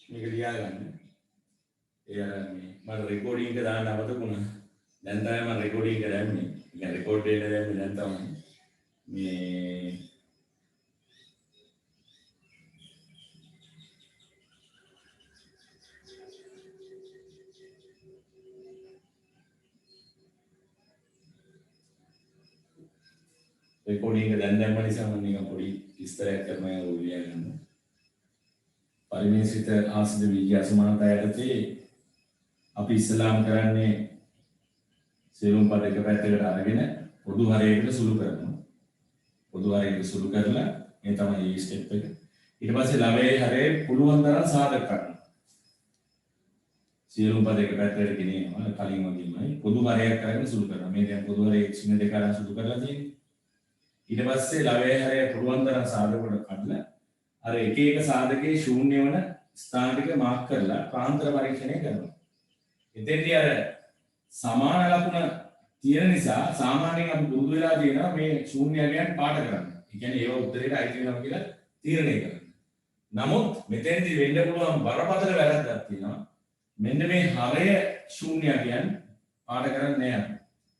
මේක ලියාගන්න. ඒ අර මම රෙකෝඩින් එක දාන්න අවතකුණා. දැන් තමයි මම රෙකෝඩින් එක දැම්මේ. ඉතින් රෙකෝඩ් එක දැම්මේ දැන් තමයි. මේ රෙකෝඩින් එක දැන් දැම්ම නිසා මම නිකන් පොඩි විස්තරයක් කරනවා ඔය ලියාගන්න. පරිමේසිත ආසිද විජය අසමානතා යටතේ අපි ඉස්ලාම් කරන්නේ සියලුම පද එක පැත්තකට අරගෙන පොදු හරයකට සුළු කරනවා. පොදු හරයකට සුළු කරලා මේ තමයි මේ ස්ටෙප් එක. ඊට පස්සේ ලවයේ හරේ පුළුවන් තරම් සාධක කරනවා. සියලුම පද එක පැත්තකට ගෙනියනවා. කලින් වගේමයි පොදු හරයක් කරගෙන සුළු කරනවා. මේ දැන් පොදු හරයේ x දෙක අරන් සුළු කරලා තියෙන්නේ. ඊට පස්සේ ලවයේ හරය පුළුවන් තරම් සාධක කොට කඩලා අර එක එක සාධකයේ ශූන්‍ය වන ස්ථාන ටික මාක් කරලා ප්‍රාන්තර පරීක්ෂණය කරනවා. එතෙන්දී අර සමාන ලකුණ තියෙන නිසා සාමාන්‍යයෙන් අපි පුරුදු වෙලා තියෙනවා මේ ශූන්‍යයන් පාට කරන්න. ඒ කියන්නේ ඒව උත්තරේට අයිති වෙනවා කියලා තීරණය කරන්න. නමුත් මෙතෙන්දී වෙන්න පුළුවන් බරපතල වැරද්දක් තියෙනවා. මෙන්න මේ හරය ශූන්‍යයන් පාට කරන්නේ නැහැ.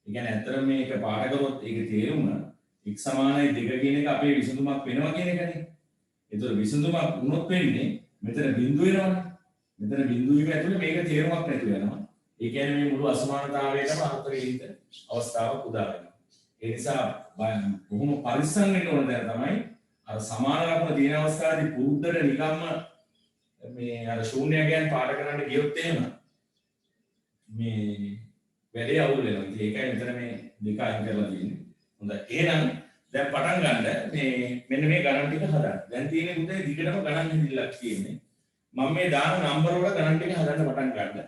ඒ කියන්නේ ඇත්තටම මේක පාට කරොත් ඒකේ තේරුම x සමානයි 2 කියන එක අපේ විසඳුමක් වෙනවා කියන එකනේ. ඒතර විසඳුමක් වුණොත් වෙන්නේ මෙතන බිඳුව වෙනවනේ. මෙතන බිඳුව වීම ඇතුලේ මේක තේරුමක් නැති වෙනවා. ඒ කියන්නේ මේ මුළු අසමානතාවයටම අර්ථ විහිිත අවස්ථාවක් උදා වෙනවා. ඒ නිසා බොහොම පරිස්සම් වෙන්න ඕන දේ තමයි අර සමාන ලකුණ තියෙන අවස්ථාවේදී පුරුද්දට නිකම්ම මේ අර ශූන්‍යයන් පාඩ කරන්න ගියොත් එහෙම මේ වැඩේ අවුල් වෙනවා. ඉතින් ඒකයි මෙතන මේ දෙක අයින් කරලා තියෙන්නේ. හොඳයි. එහෙනම් දැන් පටන් ගන්න මේ මෙන්න මේ ගණන් ටික හදන්න. දැන් තියෙන්නේ පුතේ දිගටම ගණන් හිඳිල්ලක් තියෙන්නේ. මම මේ දාන නම්බර වල ගණන් ටික හදන්න පටන් ගන්න.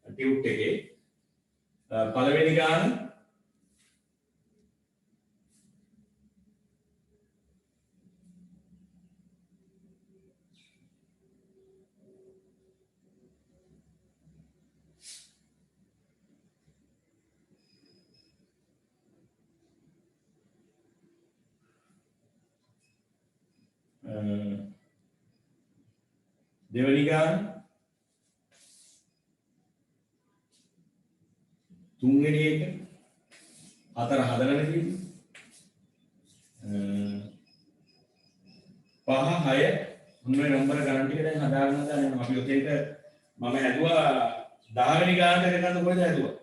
ටියුට් එකේ පළවෙනි ගාන දෙවෙනි ගාන තුන්වෙනි එක හතර හදලා තියෙන්නේ පහ හය මොනේ නම්බර ගණන් ටික දැන් හදාගන්න යනවා අපි ඔතේට මම හැදුවා 10 වෙනි ගානට එනකන් කොහෙද හැදුවා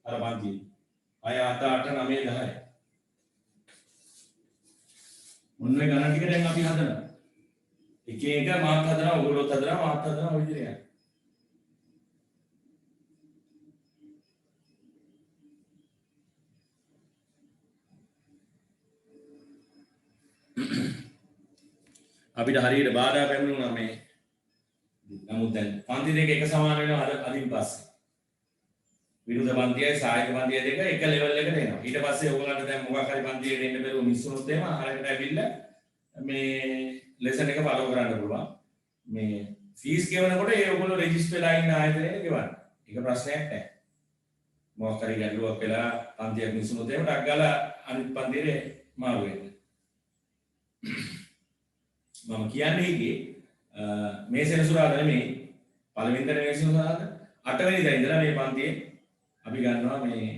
අර පන්තියේ 6 7 8 9 10 මොනේ ගණන් ටික දැන් අපි හදනවා එක එක මාත් හදනවා ඔයගොල්ලොත් හදනවා මාත් හදනවා ඔය විදිහට අපිට හරියට බාධා පැමිණුණා මේ නමුත් දැන් පන්ති දෙක එක සමාන වෙනවා අදින් පස්සේ විරුද්ධ පන්තියයි සායක පන්තිය දෙක එක ලෙවල් එකට එනවා ඊට පස්සේ ඔයගොල්ලන්ට දැන් මොකක් හරි පන්තියකට එන්න බැරුව මිස් වුණොත් එහෙම අරකට ඇවිල්ලා මේ ලෙසන් එක ෆලෝ කරන්න පුළුවන් මේ ෆීස් ගෙවනකොට ඒ ඔයගොල්ලෝ රෙජිස්ටර් වෙලා ඉන්න ආයතනයේ ගෙවන්න ඒක ප්‍රශ්නයක් නැහැ මොකක් හරි ගැටලුවක් වෙලා පන්තියක් මිස් වුණොත් එහෙම ටක් ගාලා අනිත් පන්තියේ මාරු වෙන්න මම කියන්නේ ඒකේ මේ සෙනසුරාදා නෙමෙයි පළවෙනි දා නෙමෙයි සෙනසුරාදා 8 වෙනි දා ඉඳලා මේ පන්තියේ අපි ගන්නවා මේ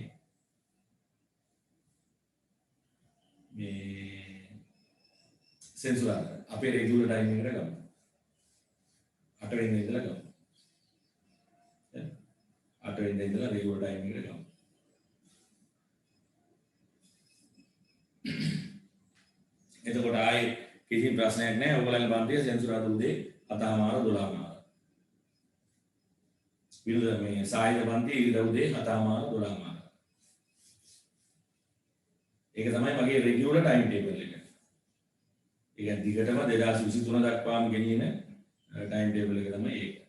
සෙනසුරාදා අපේ රෙගියුලර් ටයිම් එකට ගමු 8 වෙනි දා ඉඳලා ගමු 8 වෙනි දා ඉඳලා රෙගියුලර් ටයිම් එකට ගමු එතකොට ආයේ කිසි ප්‍රශ්නයක් නැහැ ඔයගොල්ලන්ගේ පන්තියේ සෙන්සුරාදා උදේ 7:00 12:00 විරුද්ධ මේ සායක පන්තියේ ඊට උදේ 7:00 12:00 ඒක තමයි මගේ රෙගියුලර් ටයිම් ටේබල් එක. ඒ කියන්නේ දිගටම 2023 දක්වාම ගෙනියන ටයිම් ටේබල් එක තමයි ඒක.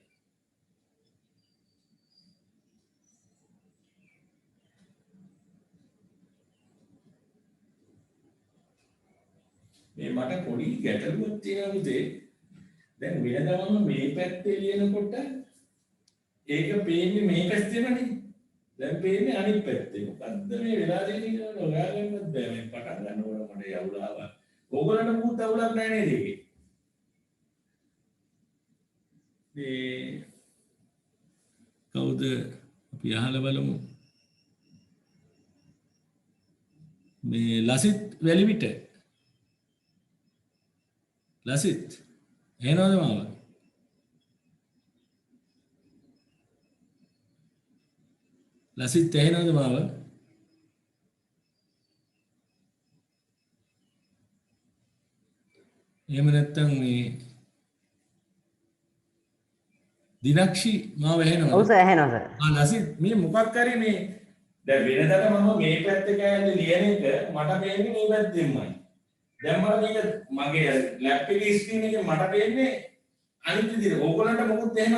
මේ මට පොඩි ගැටලුවක් තියෙනවා පුතේ. දැන් වෙනදාම මේ පැත්තේ ලියනකොට ඒක පේන්නේ මේ පැත්තේමනේ. දැන් පේන්නේ අනිත් පැත්තේ. මොකද්ද මේ වෙලා තියෙන්නේ කියලා හොයාගන්නත් බෑ. මේ පටන් ගන්නකොට මට යවුල ආවා. ඕගොල්ලන්ට මුකුත් අවුලක් නැහැ නේද ඒකේ? මේ කවුද අපි අහලා බලමු මේ ලසිත් වැලිවිට ලසිත් එනවද මාව ලසිත් එනවද මාව එහෙම නැත්නම් මේ දිනක්ෂි මාව ඇහෙනවද? ඔව් සර් ඇහෙනවා සර්. ලසිත් මේ මොකක් කරේ මේ දැන් වෙනදට මම මේ පැත්තේ කෑල්ල ලියන එක මට පේන්නේ මේ පැත්තෙන්මයි. දැන් මට මේක මගේ ලැප් එකේ ස්ක්‍රීන් එකේ මට පේන්නේ අනිත් විදිහට. ඕගොල්ලන්ට මොකුත් එහෙම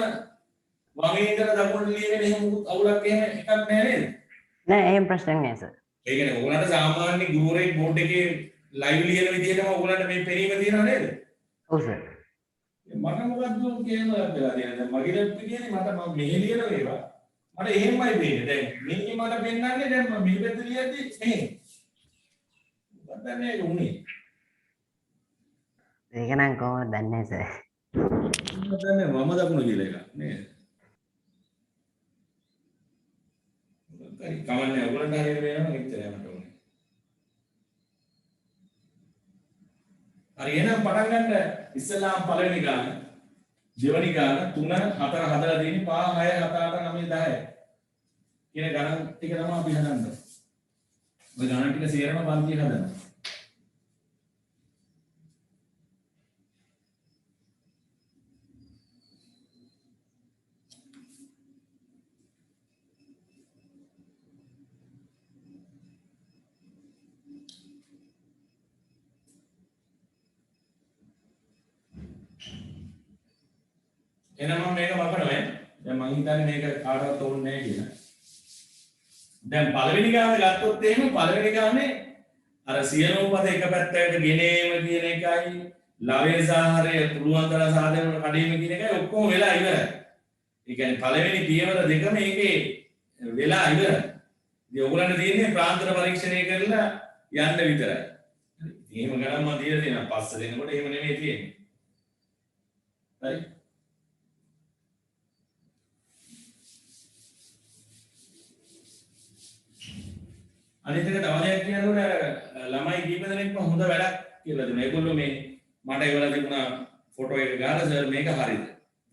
වමේ ඉඳලා දකුණට ලියගෙන එහෙම මොකුත් අවුලක් එහෙම එකක් නැහැ නේද? නෑ එහෙම ප්‍රශ්නයක් නෑ සර්. ඒ කියන්නේ ඕගොල්ලන්ට සාමාන්‍ය ගුරුවරයෙක් බෝඩ් එකේ ලයිව් ලියන විදිහටම ඕගොල්ලන්ට මේ පෙනීම තියෙනව නේද? ඔව් සර්. මට මොකද්ද කියනවා කියලා තියෙනවා. දැන් මගේ ලැප් එකේ මට මම මෙහෙ ලියන ඒවා මට එහෙමයි වෙන්නේ. දැන් මේකේ මට පෙන්නන්නේ දැන් මම මේ පැත්ත ලියද්දි මෙහෙ. මොකක්ද මේක උනේ? ඒක නම් කොහොමද දන්නේ සර්? මම දන්නේ මම දකුණ කියලා එකක් නේද? හරි කමන්නේ ඔයගොල්ලන්ට හරියට වෙනවනම් එච්චරයි මට උනේ. හරි එහෙනම් පටන් ගන්න ඉස්සෙල්ලාම පළවෙනි ගාන දෙවෙනි ගාන 3 4 හදලා දෙන්නේ 5 6 7 8 9 10 කියන ගණන් ටික තමයි අපි හදන්නේ. ඔය ගණන් ටික සේරම පන්තිය හදනවා. එහෙනම් මම මේක වපනවා දැන් මම හිතන්නේ මේක කාටවත් ඕනේ නැහැ කියලා. දැන් පළවෙනි ගාන ගත්තොත් එහෙම පළවෙනි ගානේ අර සියලුම පද එක පැත්තකට ගෙනේම කියන එකයි ලවේසාහරය පුළුවන් තරම් සාධන වල කඩේම කියන එකයි ඔක්කොම වෙලා ඉවරයි. ඒ කියන්නේ පළවෙනි පියවර දෙක මේකේ වෙලා ඉවරයි. ඉතින් ඔයගොල්ලන්ට තියෙන්නේ ප්‍රාන්තර පරීක්ෂණය කරලා යන්න විතරයි. එහෙම ගණන් මම දීලා තියෙනවා පස්ස දෙනකොට එහෙම නෙමෙයි තියෙන්නේ. හරි අනිත් එක තව දෙයක් කියනකොට ළමයි කීප දෙනෙක්ම හොඳ වැඩක් කියලා දුන්නා. ඒගොල්ලෝ මේ මට ඒවල තිබුණා ෆොටෝ එක ගාලා සර් මේක හරියද?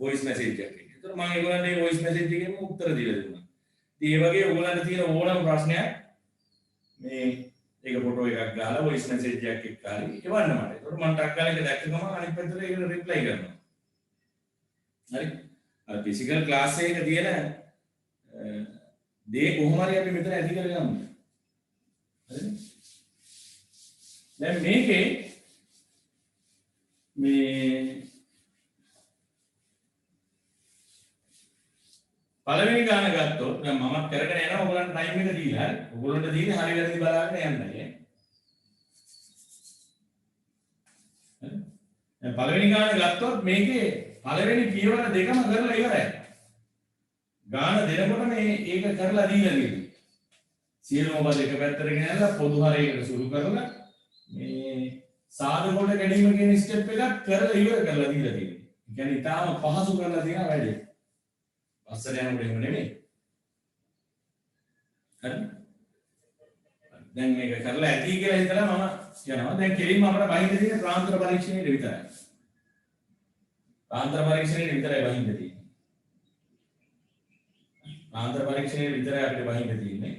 වොයිස් මැසේජ් එකක්. ඒතර මම ඒගොල්ලන්ට මේ වොයිස් මැසේජ් එකෙන් උත්තර දීලා දුන්නා. ඉතින් ඒ වගේ ඕගොල්ලන්ට තියෙන ඕනම ප්‍රශ්නයක් මේ ඒක ෆොටෝ එකක් ගාලා වොයිස් මැසේජ් එකක් එක්ක හරි එවන්න මට. ඒතර මම ටක් ගාලා ඒක දැක්ක ගමන් අනිත් පැත්තට ඒකට රිප්ලයි කරනවා. හරි. අර ෆිසිකල් ක්ලාස් එකේ තියෙන දේ කොහොම හරි අපි මෙතන ඇති කරගමු. දැන් මේකේ මේ පළවෙනි ගාන ගත්තොත් දැන් මම කරගෙන යනවා ඔයගොල්ලන්ට ටයිම් එක දීලා හරි ඔයගොල්ලන්ට දීන්නේ හරි වැරදි බලාගෙන යන්නයි ඈ දැන් පළවෙනි ගාන ගත්තොත් මේකේ පළවෙනි පියවර දෙකම කරලා ඉවරයි ගාන දෙනකොට මේ ඒක කරලා දීලා තියෙනවා සියලුම පද එක පැත්තට ගෙනල්ලා පොදු හරයකට සුරු කරලා මේ සාධක කොට ගැනීම කියන ස්ටෙප් එකක් කරලා ඉවර කරලා දීලා තියෙනවා. ඒ කියන්නේ ඊටාම පහසු කරලා තියෙන වැඩේ. පස්සට යනකොට එහෙම නෙමෙයි. හරි. දැන් මේක කරලා ඇති කියලා හිතලා මම යනවා. දැන් කෙලින්ම අපිට බහින්න තියෙන ප්‍රාන්තර පරීක්ෂණයට විතරයි. ප්‍රාන්තර පරීක්ෂණයට විතරයි බහින්න තියෙන්නේ. ප්‍රාන්තර පරීක්ෂණයට විතරයි අපිට බහින්න තියෙන්නේ.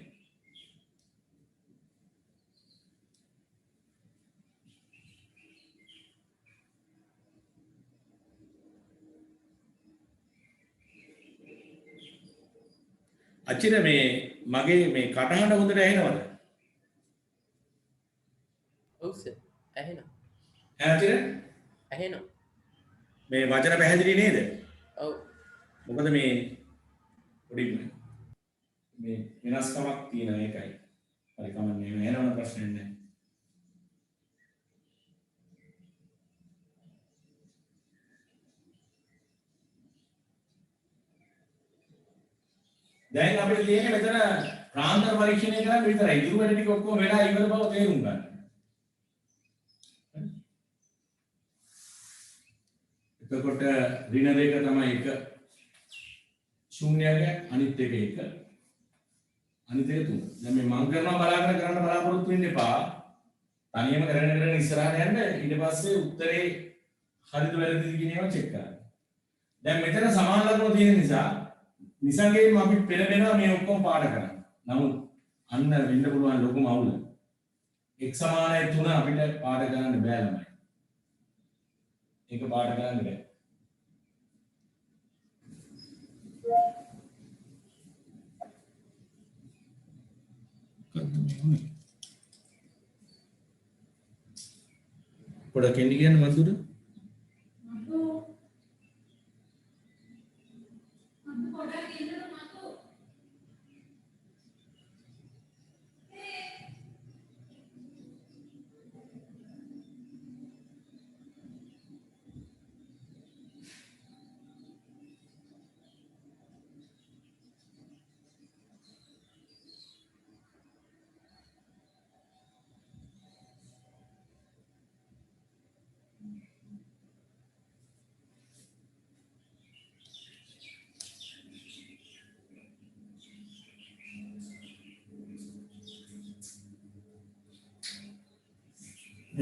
අච්චර මේ මගේ මේ කටහඬ හොඳට ඇහෙනවද? ඔව් සර් ඇහෙනවා. ඇහෙනවද? ඇහෙනවා. මේ වචන පැහැදිලි නේද? ඔව්. මොකද මේ පොඩි මේ වෙනස්කමක් තියෙන එකයි. හරි කමන්නේ මේ ඇහෙනවද ප්‍රශ්නේ නැහැ. දැන් අපිට තියෙන්නේ මෙතන ප්‍රාන්තර පරීක්ෂණය කරන්න විතරයි. ඉතුරු වැඩ ටික ඔක්කොම වෙලා ඉවර බව තේරුම් ගන්න. හරි. දැන් මේ ප්‍රාන්තර පරීක්ෂණය විතරයි අපිට බහින්න තියෙන්නේ. ප්‍රාන්තර පරීක්ෂණය විතරයි බහින්න තියෙන්නේ. එතකොට ඍණ දෙක තමයි එක ශූන්‍යයක් අනිත් එක එක අනිත් එක තුන. දැන් මේ මම කරනවා බලාගෙන කරන්න බලාපොරොත්තු වෙන්න එපා. තනියම කරගෙන ඉස්සරහට යන්න ඊට පස්සේ උත්තරේ හරිද වැරදිද කියන ඒවා චෙක් කරන්න. දැන් මෙතන සමාන ලකුණු තියෙන නිසා නිසංගයෙන් අපි පෙළඹෙනවා මේ ඔක්කොම පාඩ කරන්න. නමුත් අන්න වෙන්න පුළුවන් ලොකුම අවුල. x සමානයි 3 අපිට පාඩ කරන්න බෑ ළමයි. ඒක පාඩ කරන්න බෑ. පොඩක් එන්න කියන්න මන්දුර.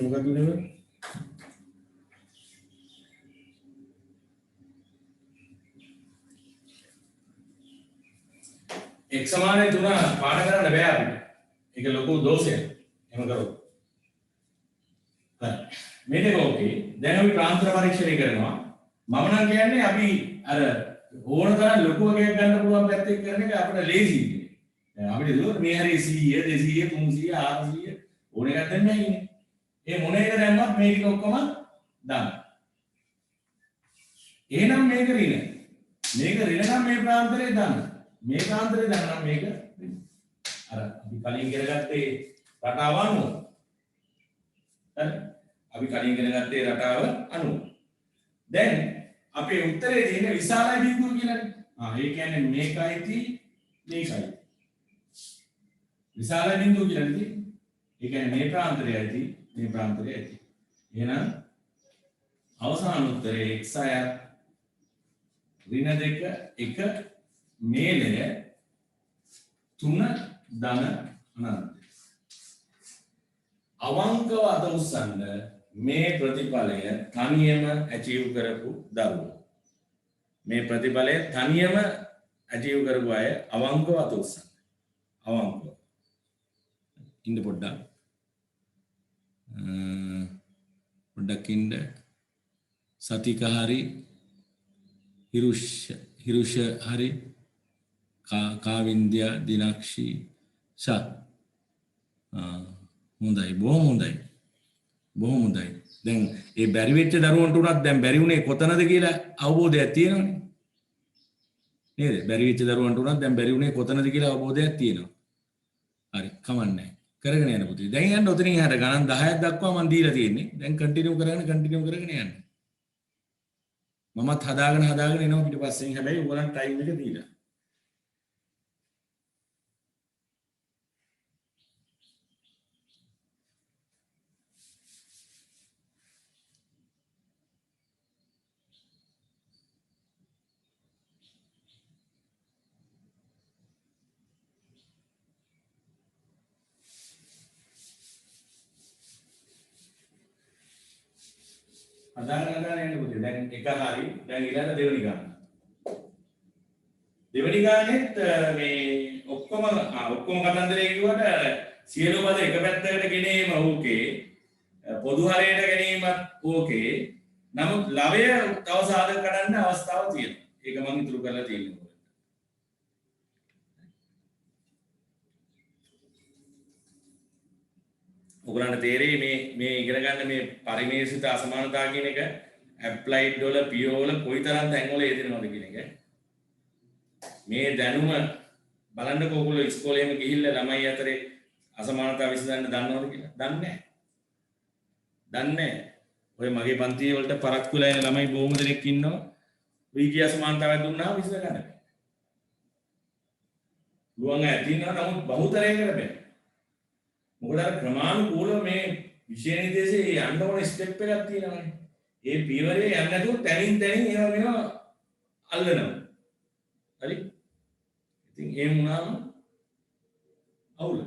මොකක්ද නේද? x සමානයි 3 පාඩ කරන්න බෑ අපිට. ඒක ලොකු දෝෂයක්. එහෙම කරොත්. හරි. මේ දෙක ඕකේ. දැන් අපි ප්‍රාන්තර පරීක්ෂණය කරනවා. මම නම් කියන්නේ අපි අර ඕන තරම් ලොකු වගේක් ගන්න පුළුවන් පැත්තෙන් කරන එක අපිට ලේසි. දැන් අපිට දුර මේ හරිය 100 200 300 400 ඕන එකක් දෙන්නේ නැහැ ඉන්නේ. ඒ මොන එක දැම්මත් මේ ටික ඔක්කොම දාන්න. එහෙනම් මේක ඍණ. මේක ඍණ නම් මේ ප්‍රාන්තරේ දාන්න. මේ ප්‍රාන්තරේ දාන්න නම් මේක අර අපි කලින් කරගත්තේ රටාව අනුව. හරි. අපි කලින් කරගත්තේ රටාව අනුව. දැන් අපේ උත්තරේ තියෙන විශාල බිඳුව කියලානේ. ඒ කියන්නේ මේකයි මේකයි. විශාල බිඳුව කියලා නේ. ඒ කියන්නේ මේ ප්‍රාන්තරයයි මේ ප්‍රාන්තරය ඇති. එහෙනම් අවසාන උත්තරේ x අය ඍණ 2 1 මේලය 3 ධන අනන්තය. අවංකව අත උස්සන්න මේ ප්‍රතිඵලය තනියම ඇචීව් කරපු දරුවෝ. මේ ප්‍රතිඵලය තනියම ඇචීව් කරපු අය අවංකව අත උස්සන්න. අවංකව. ඉන්න පොඩ්ඩක්. පොඩ්ඩක් ඉන්න. සතික හරි හිරුෂ හරි කාවින්ද්‍යා දිනක්ෂි ෂා හොඳයි බොහොම හොඳයි බොහොම හොඳයි. දැන් ඒ බැරි වෙච්ච දරුවන්ට උනත් දැන් බැරි උනේ කොතනද කියලා අවබෝධයක් තියෙනවනේ නේද? බැරි වෙච්ච දරුවන්ට උනත් දැන් බැරි උනේ කොතනද කියලා අවබෝධයක් තියෙනවා. හරි කමන්නේ කරගෙන යන්න පුතේ. දැන් යන්න ඔතනින් එහාට ගණන් 10ක් දක්වා මම දීලා තියෙන්නේ. දැන් කන්ටිනියු කරගෙන යන්න. මමත් හදාගෙන එනවා පිටිපස්සෙන්. හැබැයි ඕගොල්ලන් ටයිම් එක දීලා. හදාගෙන යන්න පුතේ. දැන් එක හරි. දැන් ඊළඟ දෙවෙනි ගාන. දෙවෙනි ගානෙත් මේ ඔක්කොම කතන්දරේ කිව්වට සියලු පද එක පැත්තකට ගෙනීම ඕකේ. පොදු හරයට ගැනීමත් ඕකේ. නමුත් ලවය තව සාධක කරන්න අවස්ථාවක් තියෙනවා. ඒක මම ඉතුරු කරලා තියෙනවා. ඔයගලන්ට තේරෙයි මේ ඉගෙන ගන්න මේ පරිමේෂිත අසමානතාව කියන එක ඇප්ලයිඩ් වල පියෝ වල කොයිතරම් තැන් වල යෙදෙනවද කියන එක. මේ දැනුම බලන්නකෝ ඔයගොල්ලෝ ඉස්කෝලේම ගිහිල්ලා ළමයි අතරේ අසමානතාව විසඳන්න දන්නවද කියලා? දන්නේ නැහැ. ඔය මගේ පන්තිය වලට පරක්කු වෙලා එන ළමයි බොහොම දෙනෙක් ඉන්නවා. වීගිය අසමානතාවයක් දුන්නා විසඳ ගන්න බෑ. ගුවන් ඇදිනවා නමුත් බහුතරයකට බෑ. මොකද අර ක්‍රමානුකූලව මේ විෂය නිර්දේශයේ යන්න ඕන ස්ටෙප් එකක් තියෙනවානේ. ඒ පීවරේ යන්නේ නැතුව තනින් තනින් ඒවා මේවා අල්ලනවා. හරි? ඉතින් එහෙම වුණාම අවුල.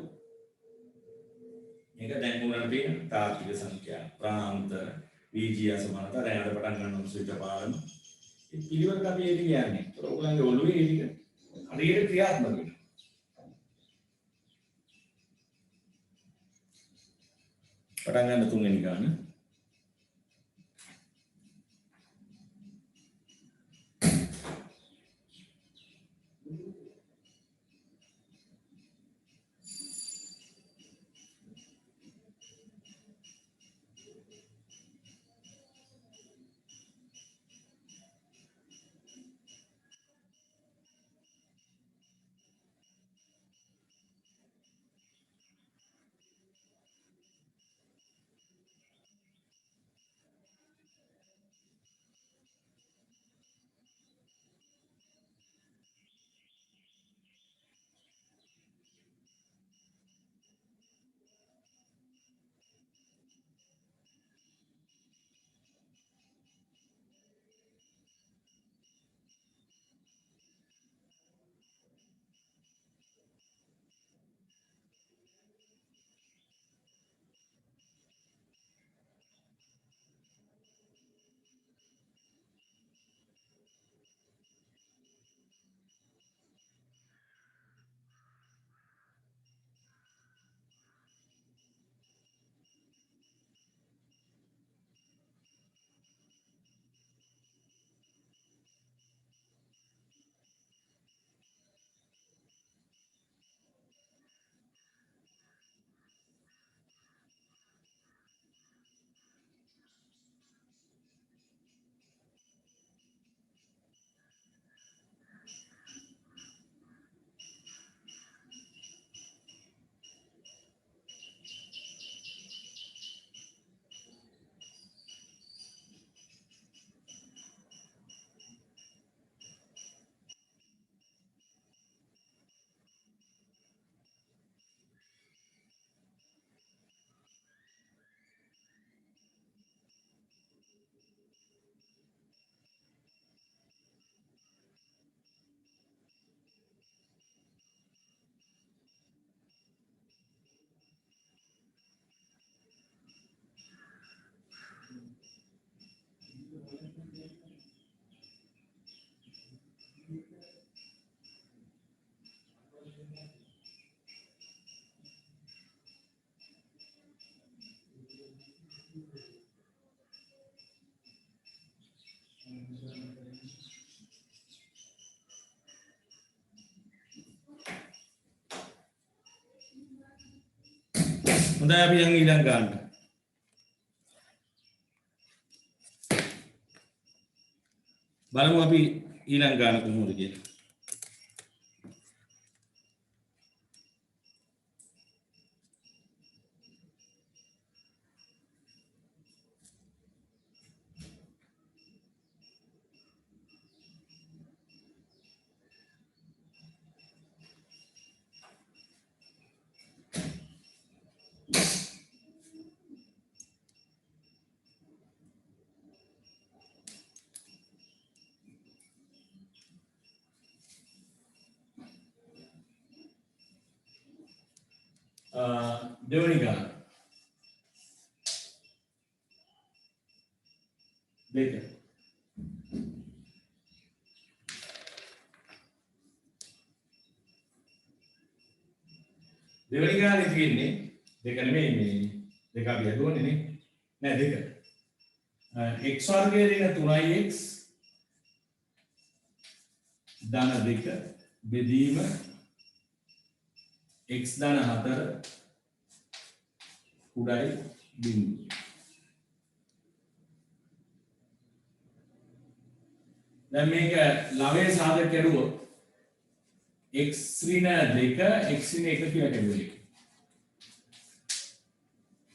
මේක දැන් උනට තියෙන තාර්කික සංඛ්‍යා, ප්‍රාණාන්තර, වීජීය අසමානතා දැන් අද පටන් ගන්න සුවිත පාලන. ඒ පිළිවෙලට අපි ඒක කියන්නේ. ඒක ඔයගොල්ලන්ගේ ඔළුවේ ඒක හරියට ක්‍රියාත්මක වෙනවා. පටන් ගන්න තුන්වෙනි ගාන. හොඳයි අපි යන් ඊළඟ ගානට. බලමු අපි ඊළඟ ගාන කොහොමද කියලා. දෙවනි ගාන. දෙක. දෙවනි ගානේ තියෙන්නේ දෙක නෙමෙයි මේ දෙක අපි හදුවනේ නේ. නෑ දෙක. x වර්ගයේ දෙන 3x ධන 2 බෙදීම x ධන 4 කුඩයි බිංදුව. දැන් මේක ලවයේ සාධක කරුවොත් x ඍණ 2 x ඍණ 1 කියලා කරුවේ.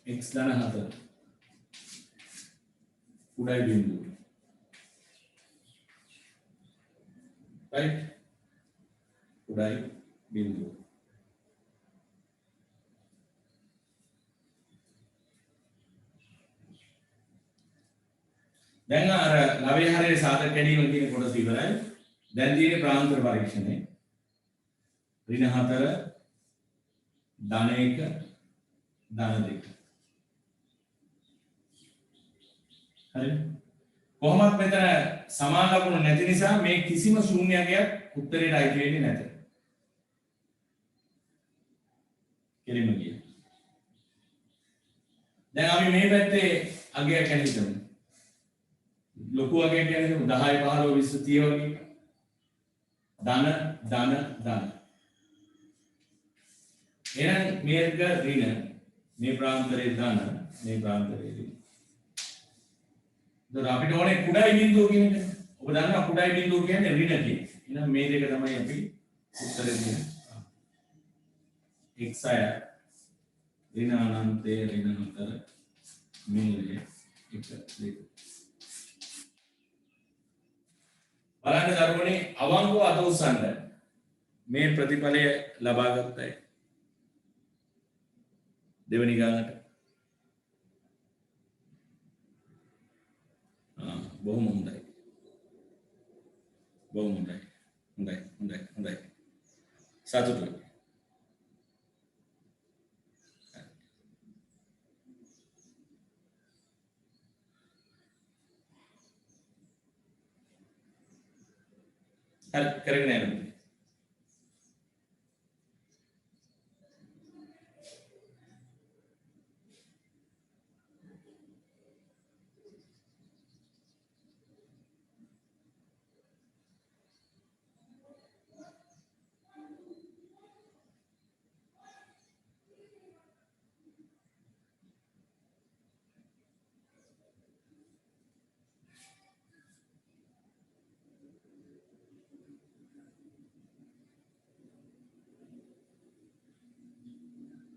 x ධන 4 කුඩයි බිංදුව. right කුඩයි බිංදුව. දැන් අර ලව්‍ය හරයේ සාධක කැඩීම කියන කොටස ඉවරයි. දැන් තියෙන්නේ ප්‍රාන්තර පරීක්ෂණය. ඍණ 4 ධන 1 ධන 2. හරි. කොහොමත් මෙතන සමාන ලකුණු නැති නිසා මේ කිසිම ශූන්‍යයක් උත්තරේට අයිති වෙන්නේ නැත. කෙලින්ම කියන්න. දැන් අපි මේ පැත්තේ අගයක් ගැන හිතමු. ලොකු අගයක් ගැන හිතමු 10 15 20 30 වගේ. ධන ධන ධන. එහෙනම් මේක ඍණ මේ ප්‍රාන්තරයේ ධන මේ ප්‍රාන්තරයේ ඍණ. දැන් අපිට ඕනේ කුඩායි බිඳුව කියන එක. ඔබ දන්නවා කුඩායි බිඳුව කියන්නේ ඍණ කියන්නේ. එහෙනම් මේ දෙක තමයි අපි උත්තරේ දෙන්නේ. x අය ඍණ අනන්තයේ ඍණ 4 මූලය 1 2. බලන්න දරුවනේ අවංකව අත උස්සන්න මේ ප්‍රතිඵලය ලබා ගත්තයි. දෙවෙනි ගානට බොහොම හොඳයි. බොහොම හොඳයි. හොඳයි හොඳයි හොඳයි. සතුටුයි. හරි කරගෙන යන්න.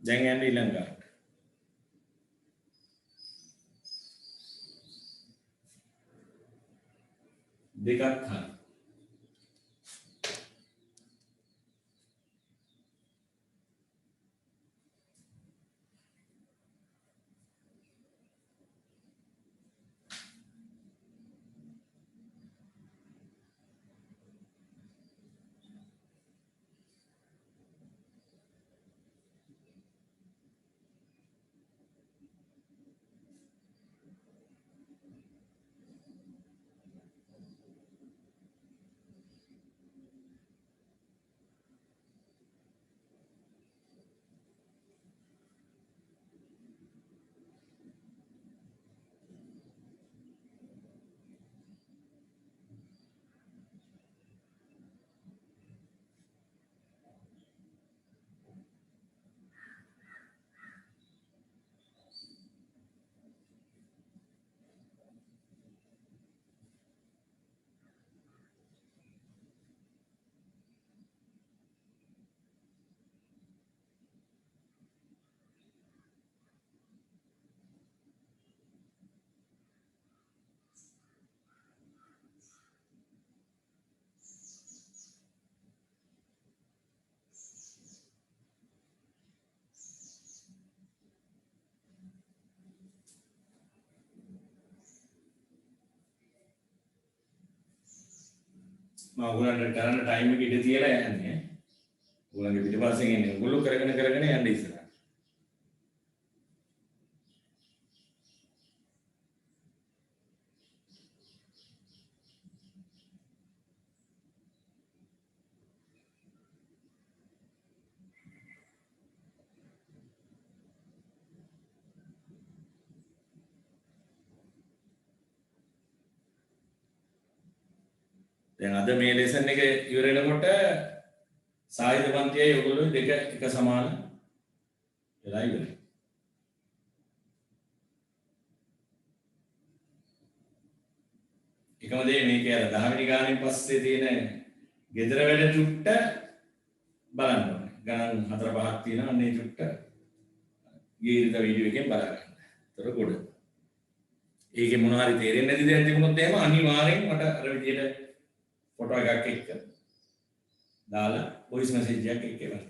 දැන් යන්න ඊළඟ ගානට. දෙකක් හරි. මම උගලන්ට කරන්න ටයිම් එක ඉඳ තියලා යන්නේ. උගලන්ගේ පිටිපස්සෙන් එන්නේ. උගලෝ කරගෙන යන්න ඉස්සරහ. දැන් අද මේ ලෙසන් එක ඉවර වෙනකොට සාහිත්‍ය පන්තියයි ඔයගොල්ලෝ දෙක එක සමාන වෙලා ඉවරයි. එකම දේ මේකේ අර 10 වෙනි ගානෙන් පස්සේ තියෙන ගෙදර වැඩ චුට්ට බලන්න ඕනේ. ගණන් 4 5ක් තියෙනවා. අන්න ඒ චුට්ට ගිහින් වීඩියෝ එකෙන් බලා ගන්න. ඒතර ගොඩ. ඒකේ මොනවා හරි තේරෙන්නේ නැති දෙයක් තිබුණොත් එහෙම අනිවාර්යෙන් මට අර විදියට ෆොටෝ එකක් එක්ක දාලා වොයිස් මැසේජ් එකක් එක්ක එවන්න.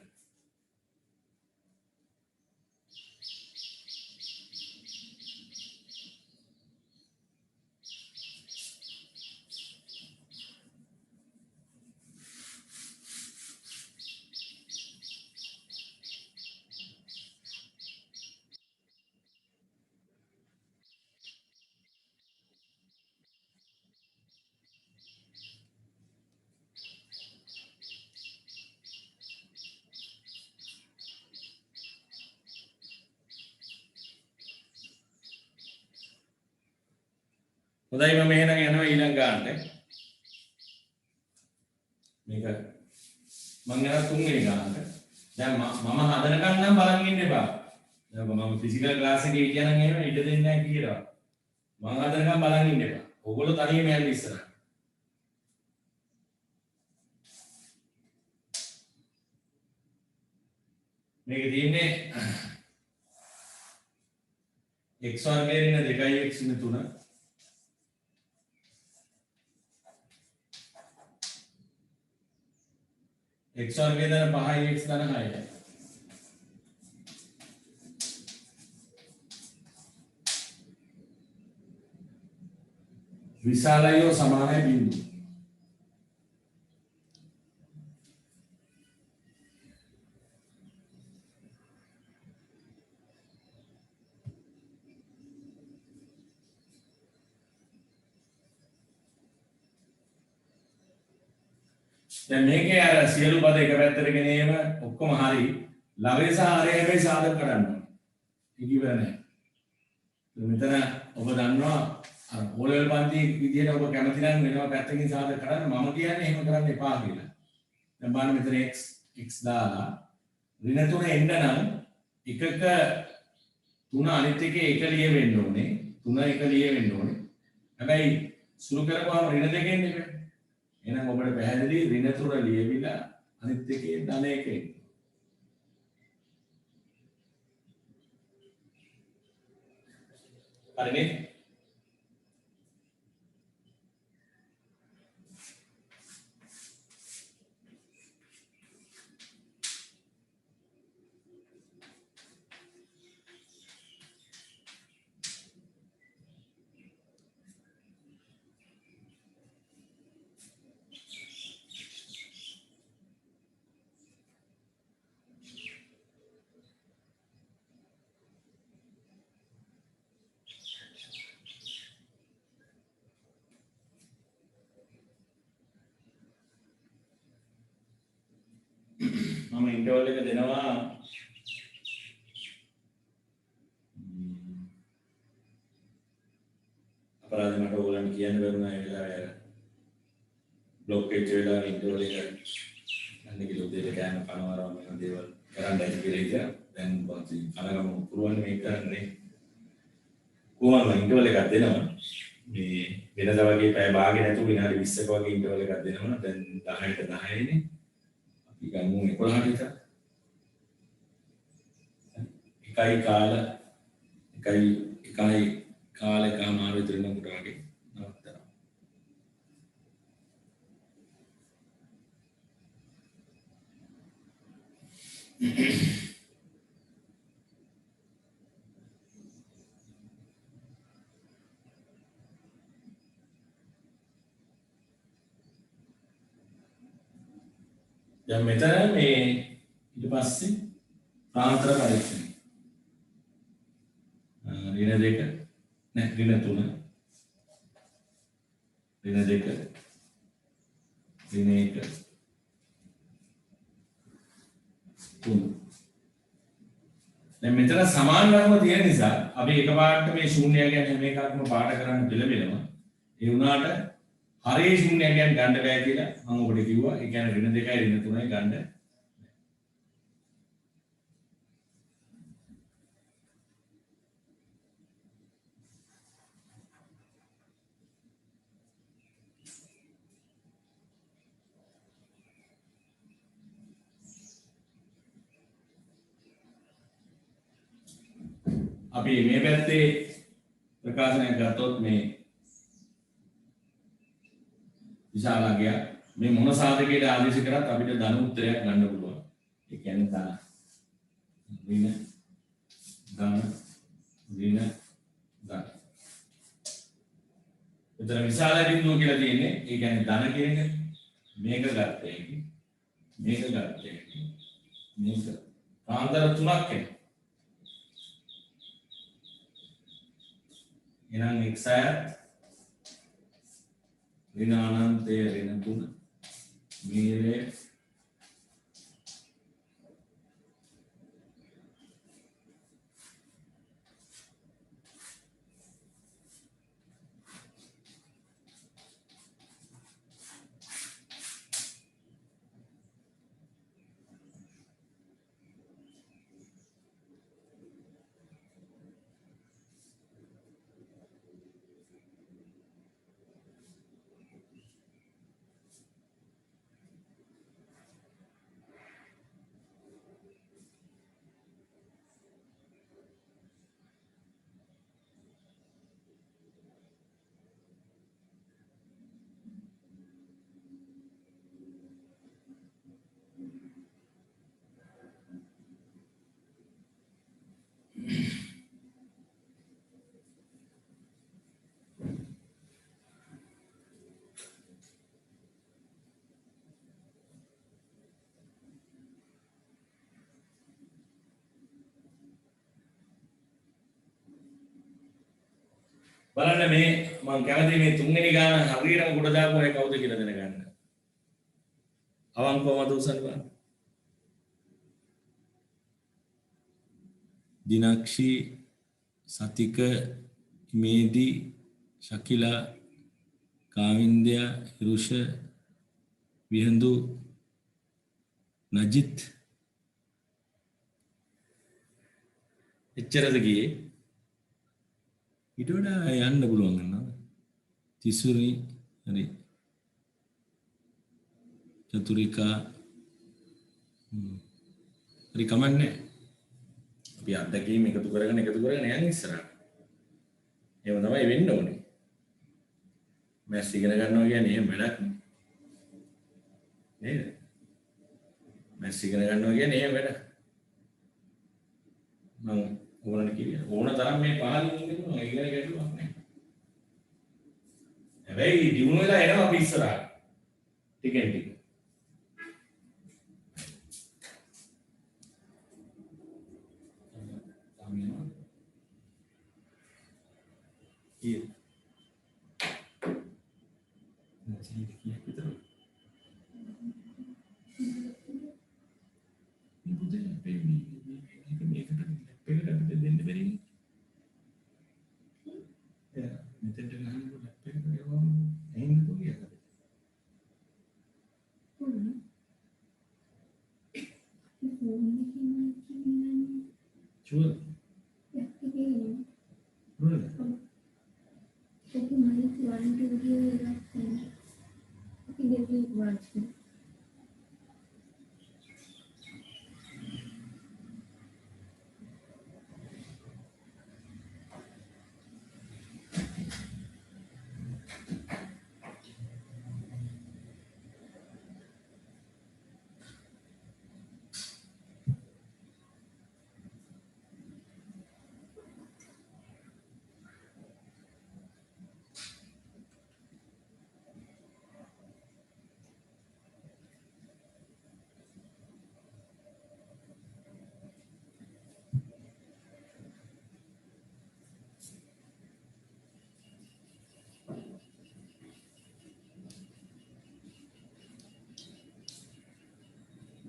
හොඳයි මම එහෙනම් යනවා ඊළඟ ගානට. මේක මම යනවා තුන්වෙනි ගානට. දැන් මම හදනකම් නම් බලන් ඉන්න එපා. දැන් මම ෆිසිකල් ක්ලාස් එකේ කියනනම් එහෙම ඉඩ දෙන්නේ නැහැ කියලා. මම හදනකම් බලන් ඉන්න එපා. ඕගොල්ලෝ තනියම යන්න ඉස්සරහ. මේක තියෙන්නේ x වර්ගයේ ඉන්න 2x ඉන්න 3 x වර්ගයේ දන 5යි x දන 6යි විශාලයෝ සමානයි බිඳුව. දැන් මේකේ අර සියලු පද එක පැත්තට ගෙනීම ඔක්කොම හරි. ලවය සහ හරය හැබැයි සාධක කරන්න ඕනේ. ඒක ඉවර නැහැ. මෙතන ඔබ දන්නවා අර ඕලෙවල් පන්ති විදියට ඔබ කැමති නම් වෙනවා පැත්තකින් සාධක කරන්න. මම කියන්නේ එහෙම කරන්න එපා කියලා. දැන් බලන්න මෙතන x දාලා ඍණ 3 එන්න නම් එකක 3 අනිත් එකේ 1 ලිය වෙන්න ඕනේ. 3 1 ලිය වෙන්න ඕනේ. හැබැයි සුළු කරපුවාම ඍණ 2 එන්නේ නැහැ. එහෙනම් ඔබට පැහැදිලි ඍණ 3 ලියවිලා අනිත් එකේ ධන 1 එන්නේ. හරිනේ? මම ඉන්ටර්වල් එක දෙනවා අපරාධ මට ඕගොල්ලන්ට කියන්න බැරුණා ඒ වෙලාවේ අර බ්ලොක් වෙච්ච වෙලාවේ ඉන්ටර්වල් එක ගන්න කිලෝ දෙක ගන්න කනවරම වෙන දේවල් කරන්නයි කියලා ඉතින් දැන් පස්සේ කනගම පුරවන්න මේක කරන්නේ කොහොමද ඉන්ටර්වල් එකක් දෙනවා මේ වෙනදා වගේ පැය භාගෙ නැතුව විනාඩි 20ක වගේ ඉන්ටර්වල් එකක් දෙනවා දැන් 10ට 10යිනේ අපි ගමු 11ට විතර එකයි කාලයක මාරු විතර නමුට වගේ නවත්තනවා දැන් මෙතන මේ ඊට පස්සේ ප්‍රාන්තර පරීක්ෂණය ඍණ 2 නෑ ඍණ 3 ඍණ 2 ඍණ 1 3 දැන් මෙතන සමාන ධර්ම තියෙන නිසා අපි එකපාරට මේ ශූන්‍ය කියන්නේ හැම එකක්ම පාඩ කරන්න පෙළඹෙනවා ඒ වුණාට හරේ ශූන්‍ය කියන්නේ ගන්න බෑ කියලා මම ඔබට කිව්වා ඒ කියන්නේ ඍණ 2යි ඍණ 3යි ගන්න අපි මේ පැත්තේ ප්‍රකාශනයක් ගත්තොත් මේ විශාලගය මේ මොන සාධකයකට ආදේශ කරත් අපිට ධන උත්තරයක් ගන්න පුළුවන්. ඒ කියන්නේ ධන ඍණ ධන. එතන විශාල බිඳුව කියලා තියෙන්නේ ඒ කියන්නේ ධන කියන්නේ මේක ගත්තේ මේක කාන්තර තුනක් එනවා. එහෙනම් x ඍණ අනන්තය ඍණ 3 මීරේ බලන්න මේ මම කැමති මේ තුන්වෙනි ගාන හරියටම ගොඩ දාපු අය කවුද කියලා දැනගන්න. අවංකවම උසන් බලන්න. දිනක්ෂි සතික මේදි ශකිලා කාවින්දයා හිරුෂ විහන්දු නජිත් එච්චරද ගියේ ඊට වඩා යන්න පුළුවන් නේද තිසුරි හරි චතුරිකා හරි කමන්නේ අපි අත්දැකීම් එකතු කරගෙන යන්නේ ඉස්සරහට ඒව තමයි වෙන්න ඕනේ මැස් ඉගෙන ගන්නවා කියන්නේ එහෙම වැඩක් නේද මැස් ඉගෙන ගන්නවා කියන්නේ එහෙම වැඩක් මම ඕනනේ කිව්වේ ඕන තරම් මේ පහලින් ඉන්න පුළුවන් ඉගෙන ගැටලුවක් නැහැ හැබැයි දිනු වෙලා එනවා අපි ඉස්සරහට ටිකෙන් ටික Iya. Nah, sini dikit gitu. Ini bukan apa ini kan den beri. Ya, meten dengan itu apa yang ini tuh ya. Cuy. Ya, ini. Boleh. Tapi main one to dia lah kan. Tapi dia beli watch.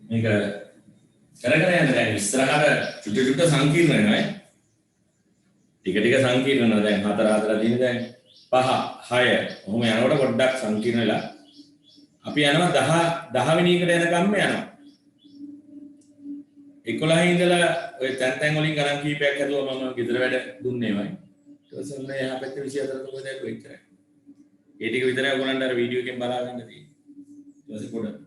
මේක කරගෙන යන්න දැන් ඉස්සරහට චුට්ට චුට්ට සංකීර්ණ වෙනවා ටික ටික සංකීර්ණ වෙනවා දැන් 4 4 දින දැන් 5 6 ඔහොම යනකොට පොඩ්ඩක් සංකීර්ණ වෙලා අපි යනවා 10 වෙනි එකට යනකම්ම යනවා 11 ඉඳලා ඔය තැන් වලින් ගණන් කීපයක් හදුවා මම ගෙදර වැඩ දුන්නේමයි ඊට පස්සේ ඔන්න එහා පැත්තේ 24 මොකද ඒක එච්චරයි ඒ ටික විතරයි ඔයගොල්ලන්ට අර වීඩියෝ එකෙන් බලා ගන්න තියෙන්නේ ඊට පස්සේ පොඩ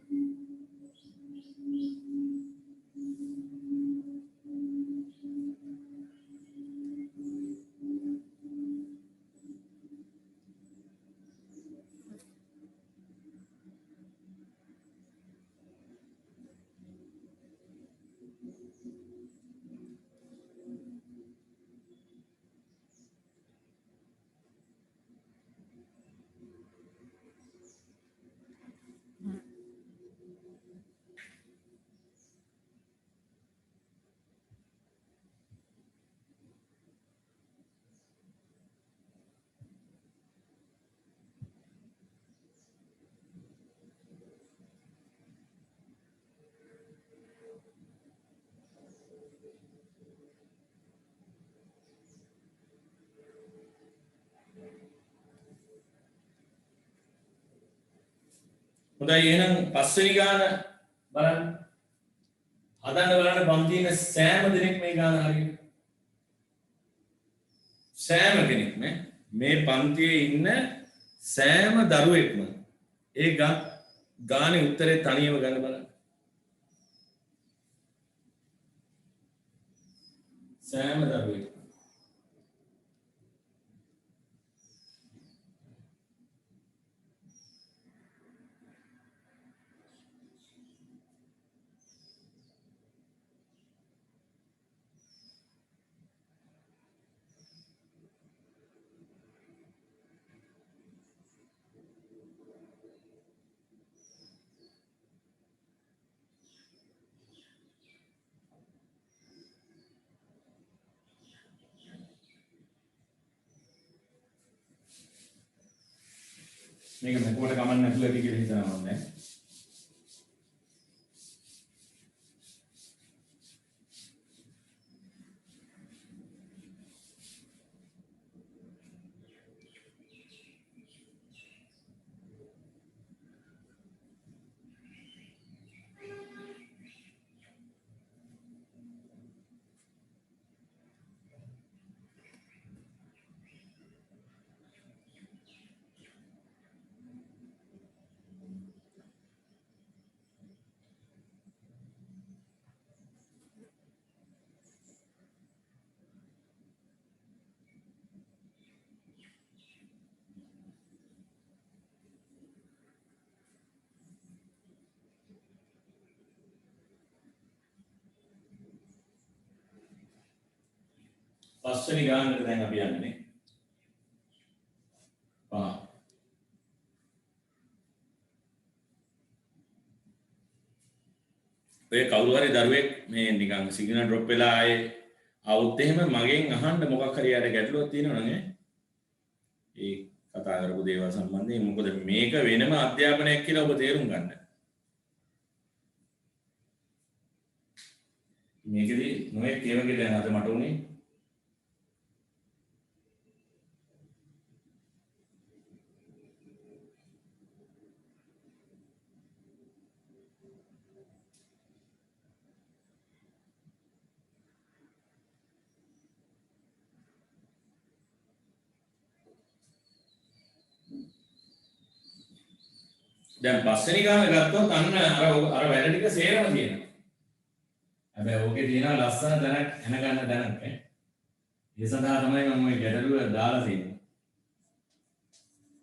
හොඳයි එහෙනම් පස්වෙනි ගාන බලන්න. හදන්න බලන්න පන්තියේ ඉන්න සෑම දෙනෙක් මේ ගාන හරියට. සෑම කෙනෙක්ම මේ පන්තියේ ඉන්න සෑම දරුවෙක්ම ඒ ගානේ උත්තරේ තනියම ගන්න බලන්න. සෑම දරුවෙක් මේක මෙතකොට කමන්න නැතුව ඇති කියලා හිතනවා මම දැන්. පස්වෙනි ගානකට දැන් අපි යන්නේ. පහ. ඔය කවුරු හරි දරුවෙක් මේ නිකන් සිග්නල් ඩ්‍රොප් වෙලා ආයේ આવුත් එහෙම මගෙන් අහන්න මොකක් හරි යාට ගැටලුවක් තියෙනවා නේද? ඒ කතා කරපු දේවල් සම්බන්ධයෙන් මොකද මේක වෙනම අධ්‍යාපනයක් කියලා ඔබ තේරුම් ගන්න. මේකදී නොයෙක් ඒවගේ දැන් අද මට උනේ දැන් පස්වෙනි ගාන ගත්තොත් අන්න අර වැඩ ටික සේරම තියෙනවා. හැබැයි ඕකේ තියෙනවා ලස්සන දැනක් එන ගන්න දැනක් ඈ. ඒ සඳහා තමයි මම ওই ගැටලුව දාලා තියෙන්නේ.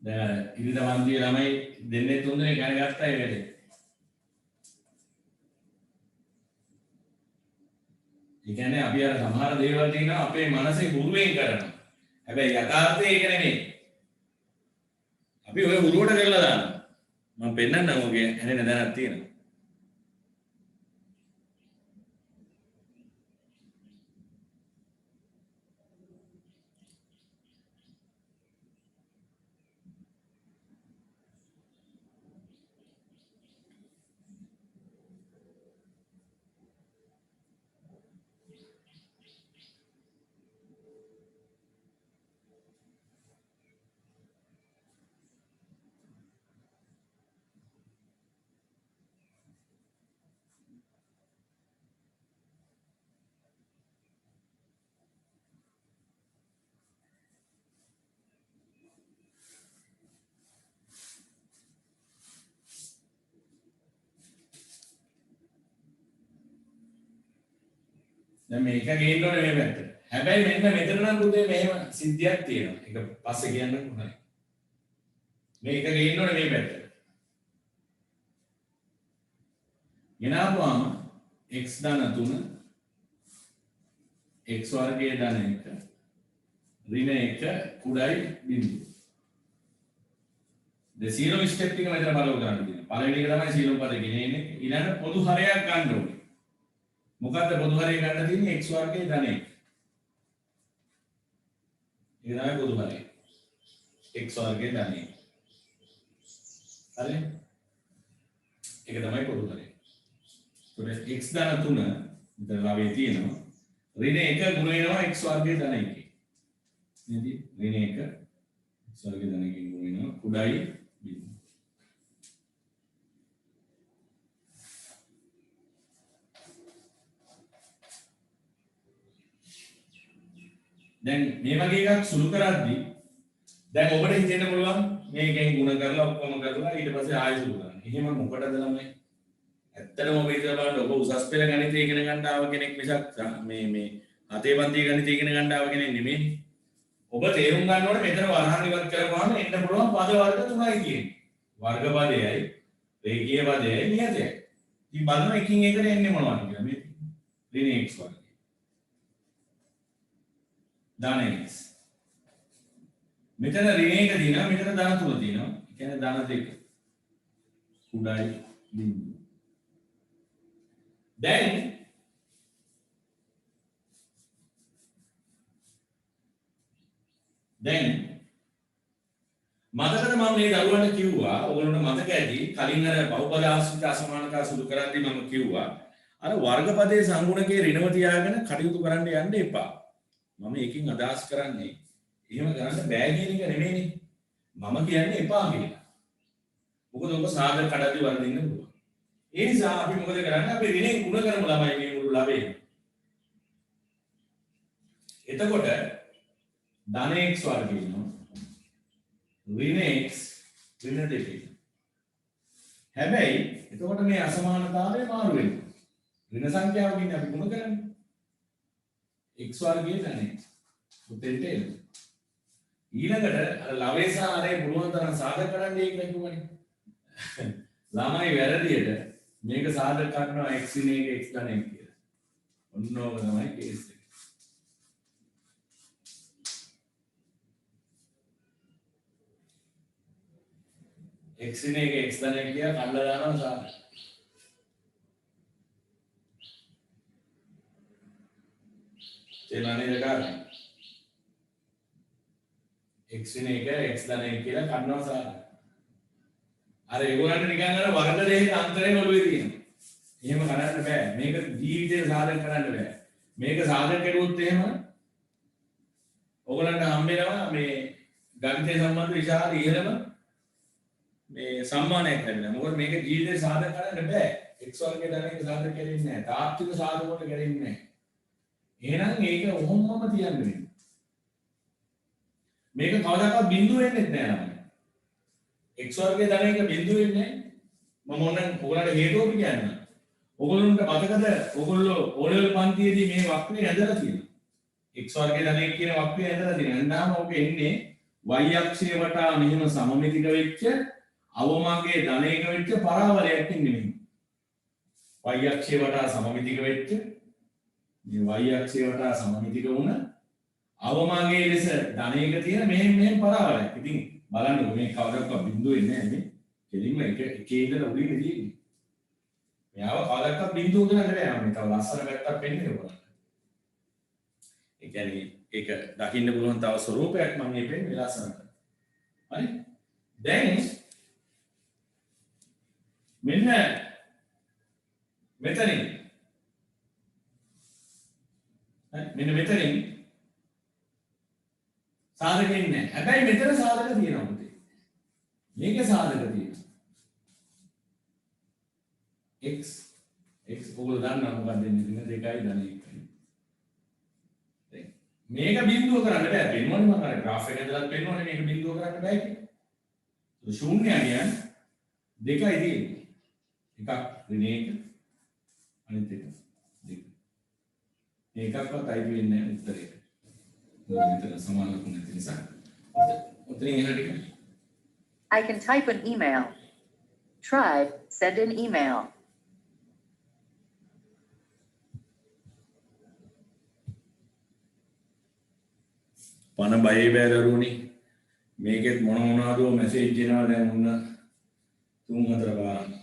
දැන් ඉරිදා වන්දියේ ළමයි දෙන්නේ තුන් දෙනෙක් ගණ ගත්තා ඒ වැඩේ. ඒ කියන්නේ අපි අර සමහර දේවල් තියෙනවා අපේ මනසේ හුරුවෙන් කරනවා. හැබැයි යථාර්ථය ඒක නෙමෙයි. අපි ඔය හුරුවට කරලා දානවා. මම පෙන්නන්නම් ඔගේ හැරෙන දැනක් තියෙනවා. දැන් මේක ගේන්න ඕනේ මේ පැත්තට. හැබැයි මෙන්න මෙතන නම් පුතේ මෙහෙම සිද්ධියක් තියෙනවා. ඒක පස්සේ කියන්න ඕනේ. මේක ගේන්න ඕනේ මේ පැත්තට. ගෙනාවුවාම x ධන 3 x වර්ගයේ ධන 1 ඍණ 1 කුඩයි බිඳුව. දැන් සීරෝ ස්ටෙප් එක මෙතන බලව කරන්න තියෙනවා. පළවෙනි එක තමයි සීරෝ පද ගෙනෙන්නේ. ඊළඟ පොදු හරයක් ගන්න ඕනේ. මොකද්ද පොදු හරය ගන්න තියෙන්නේ x වර්ගයේ ධන 1. ඒක තමයි පොදු හරය. x වර්ගයේ ධන 1. හරි? ඒක තමයි පොදු හරය. ඒතකොට x ධන 3 මෙතන ලාභයේ තියෙනවා. ඍණ 1 ගුණ වෙනවා x වර්ගයේ ධන 1. නේද? ඍණ 1 x වර්ගයේ ධන 1 ගුණ වෙනවා කුඩයි බිඳුව. දැන් මේ වගේ එකක් සුළු කරද්දී දැන් ඔබට හිතෙන්න පුළුවන් මේකෙන් ಗುಣ කරලා ඔක්කොම කරලා ඊට පස්සේ ආයෙ සුළු කරන්න. එහෙම මොකටද ළමයි? ඇත්තටම ඔබ හිතලා බලන්න ඔබ උසස් පෙළ ගණිතය ඉගෙන ගන්න ආව කෙනෙක් මිසක් මේ අතේ පන්තියේ ගණිතය ඉගෙන ගන්න ආව කෙනෙක් නෙමෙයි. ඔබ තේරුම් ගන්න ඕනේ මෙතන වරහන් ඉවත් කරපුවාම එන්න පුළුවන් පද වර්ග තුනයි තියෙන්නේ. වර්ග පදයයි, රේඛීය පදයයි, නියතයයි. ඉතින් බලන්න එකින් එකට එන්නේ මොනවද කියලා මේ ඍණ x වර්ගය. ධන x. මෙතන ඍණ 1 දිනවා, මෙතන ධන 3 දිනවා. ඒ කියන්නේ ධන 2. කුඩයි බිඳුව. දැන් මතකද මම මේ දරුවන්ට කිව්වා ඔයගොල්ලන්ට මතක ඇති කලින් අර බහුපද ආශ්‍රිත අසමානතා සුදු කරද්දී මම කිව්වා අර වර්ගපදයේ සංගුණකේ ඍණව තියාගෙන කටයුතු කරන්න යන්න එපා. මම ඒකින් අදහස් කරන්නේ එහෙම කරන්න බෑ කියන එක නෙමෙයිනේ. මම කියන්නේ එපා කියලා. මොකද ඔබ සාධක කඩද්දී වරදින්න පුළුවන්. ඒ නිසා අපි මොකද කරන්නේ? අපි ඍණේ ගුණ කරමු ළමයි මේ මුළු ළමයි. එතකොට ධන x වර්ගය වෙනවා. ඍණ x ඍණ දෙකේ. හැබැයි එතකොට මේ අසමානතාවය මාරු වෙනවා. ඍණ සංඛ්‍යාවකින් අපි ගුණ කරන්නේ. x වර්ගයේ ධන x. උතෙන්ට එනවා. ඊළඟට අර ලවේසාරේ පුළුවන් තරම් සාධක කරන්න ඒක කිව්වනේ. ළමයි වැරදියට මේක සාධක කරනවා x ඉන එක x ධන x කියලා. ඔන්න ඕක තමයි කේස් එක. x ඉන එක x ධන x කියලා කල්ලා දානවා සාධක. තේරුණා නේද කාරණා? x ඉන එක x ධන x කියලා කන්නවා සාධක. අර ඒගොල්ලන්ට නිකන් අර වර්ග දෙකේ අන්තරේ ඔළුවේ තියෙනවා. එහෙම කරන්න බෑ. මේක ජීවිතේ සාධක කරන්න බෑ. මේක සාධක කරුවොත් එහෙම ඕගොල්ලන්ට හම්බෙනවා මේ ගණිතය සම්බන්ධ විශාල ඉහළම මේ සම්මානයක් ලැබෙනවා. මොකද මේක ජීවිතේ සාධක කරන්න බෑ. x වර්ගයේ ධන එක සාධක කරන්නේ නැහැ. තාත්වික සාධක වලට කරන්නේ නැහැ. එහෙනම් මේක ඔහොමම තියන්න වෙනවා. මේක කවදාකවත් බිඳුව වෙන්නේ නැහැ. x වර්ගයේ ධන එක බිඳුව වෙන්නේ නැහැ. මම ඕගොල්ලන්ට හේතුව කියන්නම්. ඕගොල්ලන්ට මතකද ඕගොල්ලෝ ඕලෙවල් පන්තියේදී මේ වක්‍රය ඇඳලා තියෙනවා. x වර්ගයේ ධන එක කියන වක්‍රය ඇඳලා තියෙනවා. එන්නාම ඕක එන්නේ y අක්ෂය වටා මෙහෙම සමමිතික වෙච්ච අවමගේ ධනයක වෙච්ච පරාවලයක් ඉන්නේ. y අක්ෂය වටා සමමිතික වෙච්ච මේ y අක්ෂය වටා සමමිතික වුණ අවමගේ ලෙස ධනයක තියෙන මෙහෙම පරාවලයක්. ඉතින් බලන්න මේ කවදාවත් බිඳුව එන්නේ නැහැ මේ. කෙලින්ම එකේ ඉඳලා උඩින් තියෙන්නේ. මෙයාව කවදාවත් බිඳුව ගන්න බෑ. මේ තව ලස්සන පැත්තක් පෙන්නන්න බලන්න. ඒ කියන්නේ ඒක දකින්න පුළුවන් තව ස්වරූපයක් මම මේ පෙන්නේ ලස්සනට. හරි? දැන් මෙන්න මෙතනින් මෙන්න මෙතනින් සාධක ඉන්නේ නැහැ. හැබැයි මෙතන සාධක තියෙනවා පුතේ. මේකේ සාධක තියෙනවා. x ඔයගොල්ලෝ දන්නවා මොකක්ද දෙන්නේ? දෙකයි ධන එකයි. දැන් මේක බිඳුව කරන්න බෑ. පෙන්වන්නේ මම අර graph එක ඇදලා පෙන්වන්නේ මේක බිඳුව කරන්න බෑ කියලා. ශූන්‍ය කියන්නේ දෙකයි තියෙන්නේ. එකක් ඍණ එක අනිත් එක දෙක. මේකක්වත් අයිති වෙන්නේ නැහැ උත්තරේට. මෙතන සමාන ලකුණු නැති නිසා. උත්තරේ එහාට ටික. I can type an email. Tribe, send an email. පණ බයේ බෑ දරුවනේ. මේකෙත් මොන මොනවාදෝ මැසේජ් එනවා දැන් උන්න 3-4 පාරක්.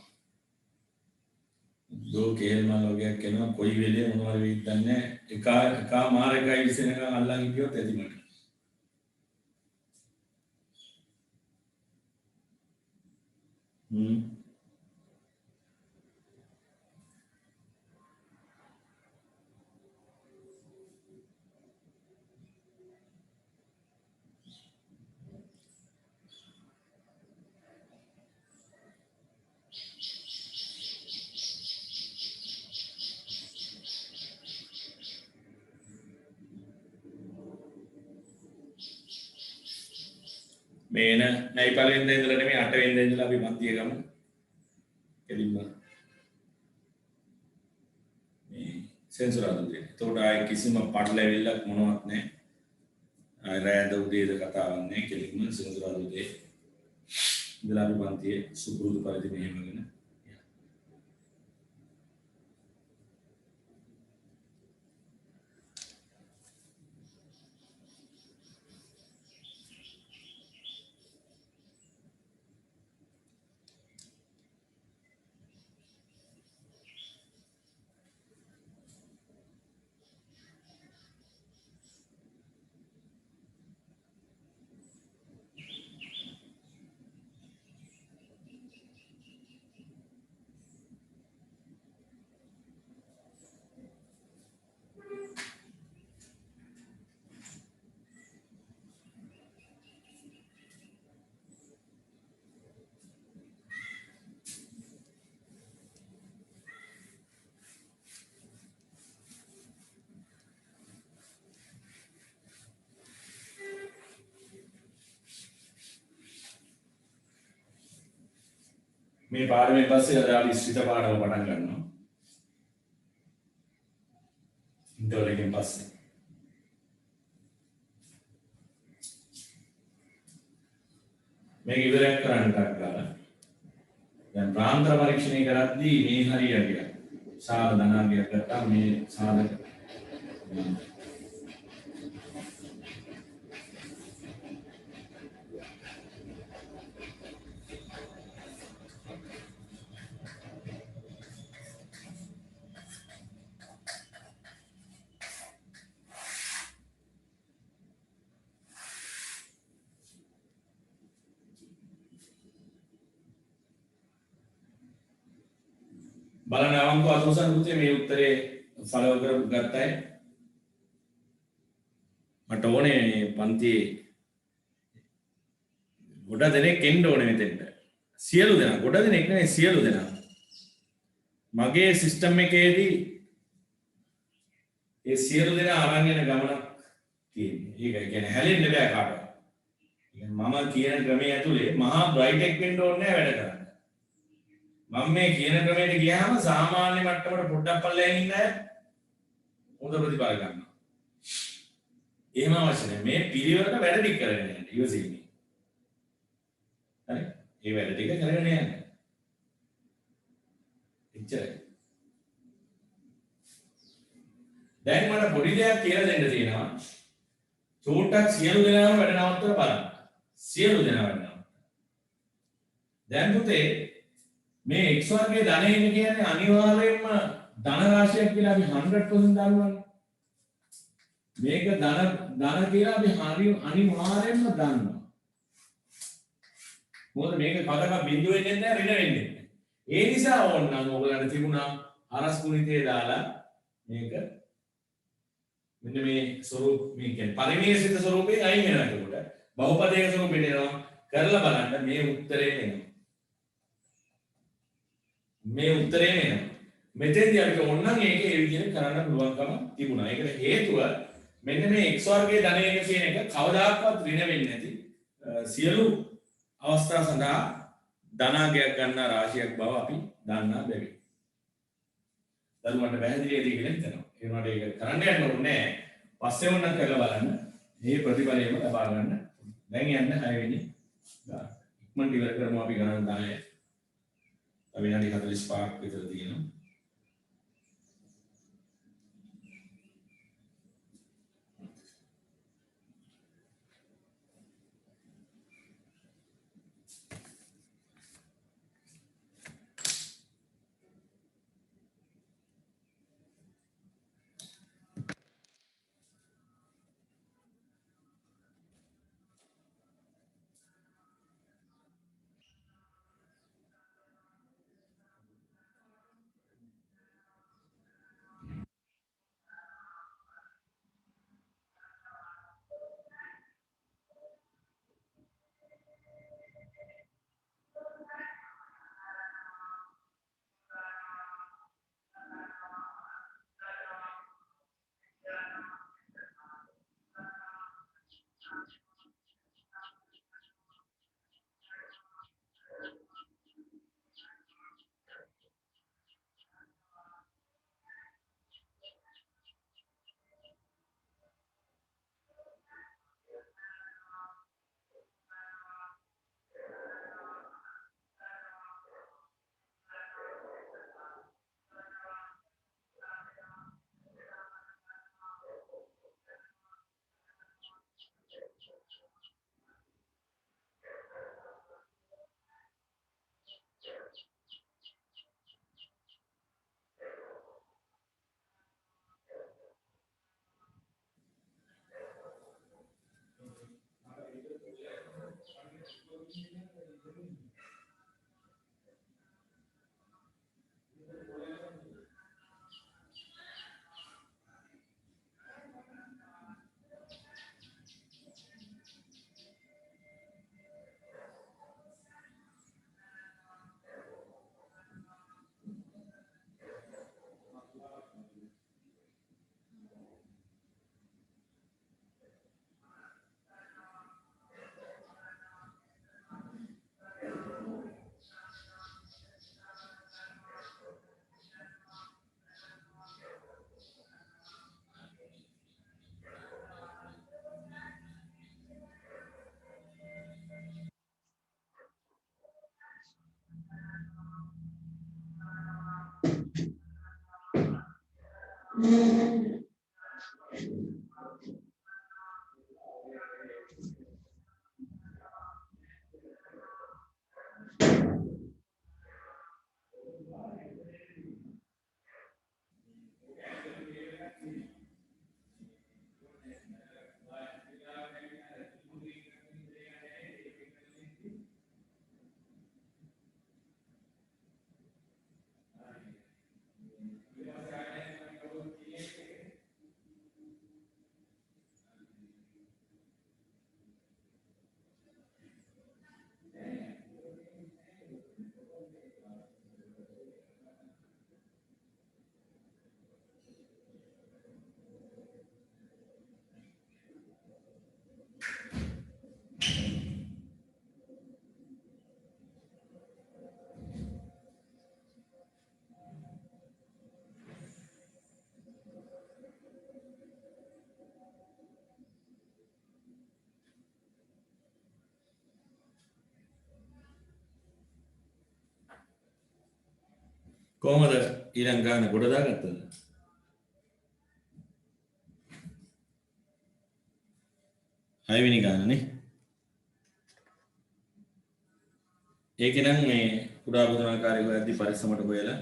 දෝ කේල් මල් වගේක් එනවා කොයි වෙලේ මොනවද වෙයිද දන්නේ නැහැ. එක මාර එකයි විසෙනකන් අල්ලන් ගියොත් ඇති මට. මේන නැයි පළවෙනිද ඉඳලා නෙමෙයි 8 වෙනිද ඉඳලා අපි පන්තිය ගමු. එලින්ම මේ සෙන්සර් දුන්නේ. ඒතකොට ආයේ කිසිම පටලැවිල්ලක් මොනවත් නැහැ. ආයේ රෑද උදේද කතාවක් නැහැ. කෙලින්ම සෙන්සර් දුන්නේ. ඉඳලා අපි පන්තියේ සුපුරුදු පරිදි මෙහෙමගෙන මේ පාඩමෙන් පස්සේ අද අපි ශ්‍රිත පාඩම පටන් ගන්නවා. ඉන්ටර්වල් එකෙන් පස්සේ. මේක ඉවරයක් කරන්න ටක් ගාලා. දැන් ප්‍රාන්තර පරීක්ෂණය කරද්දී මේ හරියට සාධ ධනාංගයක් ගත්තා මේ සාධක බලන්න අවංකව අතුරුසන් පුතේ මේ උත්තරේ ෆලෝ කරපු ගත්තයි මට ඕනේ මේ පන්තියේ ගොඩ දෙනෙක් එන්න ඕනේ මෙතෙන්ට සියලු දෙනා ගොඩ දෙනෙක් නෙවෙයි සියලු දෙනා මගේ සිස්ටම් එකේදී ඒ සියලු දෙනා අරන් යන ගමනක් තියෙන්නේ ඒක කියන්නේ හැලෙන්න බෑ කාටවත් මම කියන ක්‍රමයේ ඇතුලේ මහා බ්‍රයිට් එක වෙන්න ඕනේ නැහැ වැඩ කරන්න මම මේ කියන ක්‍රමයට ගියාම සාමාන්‍ය මට්ටමට පොඩ්ඩක් පල්ලෙන් ඉන්න අය හොඳ ප්‍රතිඵල ගන්නවා. එහෙම අවශ්‍ය නැහැ. මේ පිළිවෙලට වැඩ ටික කරගෙන යන්න ඉවසීමේ. හරි? මේ වැඩ ටික කරගෙන යන්න. එච්චරයි. දැන් මට පොඩි දෙයක් කියලා දෙන්න තියෙනවා. චූට්ටක් සියලු දෙනාම වැඩ නවත්තලා බලන්න. සියලු දෙනා වැඩ නවත්තලා. දැන් පුතේ මේ x වර්ගයේ ධනය කියන්නේ අනිවාර්යයෙන්ම ධන රාශියක් කියලා අපි 100% දන්නවනේ. මේක ධන කියලා අපි අනිවාර්යයෙන්ම දන්නවා. මොකද මේක කවදාවත් බිඳුව වෙන්නේ නැහැ ඍණ වෙන්නේ නැහැ. ඒ නිසා ඕනනම් ඔයගලන්ට තිබුණා අරස් ගුණිතේ දාලා මේක මෙන්න මේ ස්වරූප මේ කියන්නේ පරිමේෂිත ස්වරූපේ අයින් වෙනවා එතකොට. බහුපදයක ස්වරූපෙට එනවා. කරලා බලන්න මේ උත්තරේ එනවා. මේ උත්තරේ එනවා. මෙතෙන්දී අපිට ඕනනම් ඒක ඒ විදිහට කරන්න පුළුවන්කම තිබුණා. ඒකට හේතුව මෙන්න මේ x වර්ගයේ ධනයක කියන එක කවදාකවත් ඍණ වෙන්නේ නැති සියලු අවස්ථා සඳහා ධනාගයක් ගන්න රාශියක් බව අපි දන්නා බැවින්. දරුවන්ට පැහැදිලිද කියලා හිතනවා. ඒ වුණාට ඒක කරන්න යන්න ඕනේ නැහැ. පස්සේ වුණා කරලා බලන්න. මේ ප්‍රතිඵලයම ලබා ගන්න. දැන් යන්න 6 වෙනි ගාන. ඉක්මනට ඉවර කරමු අපි ගණන් 10. විනාඩි 45ක් විතර තියෙනවා. කොහොමද ඊළඟ ගාන ගොඩ දාගත්තද? හයවෙනි ගානනේ. ඒකේ නම් මේ කුඩා බුදුනාකාරය හොයද්දි පරිස්සමට හොයලා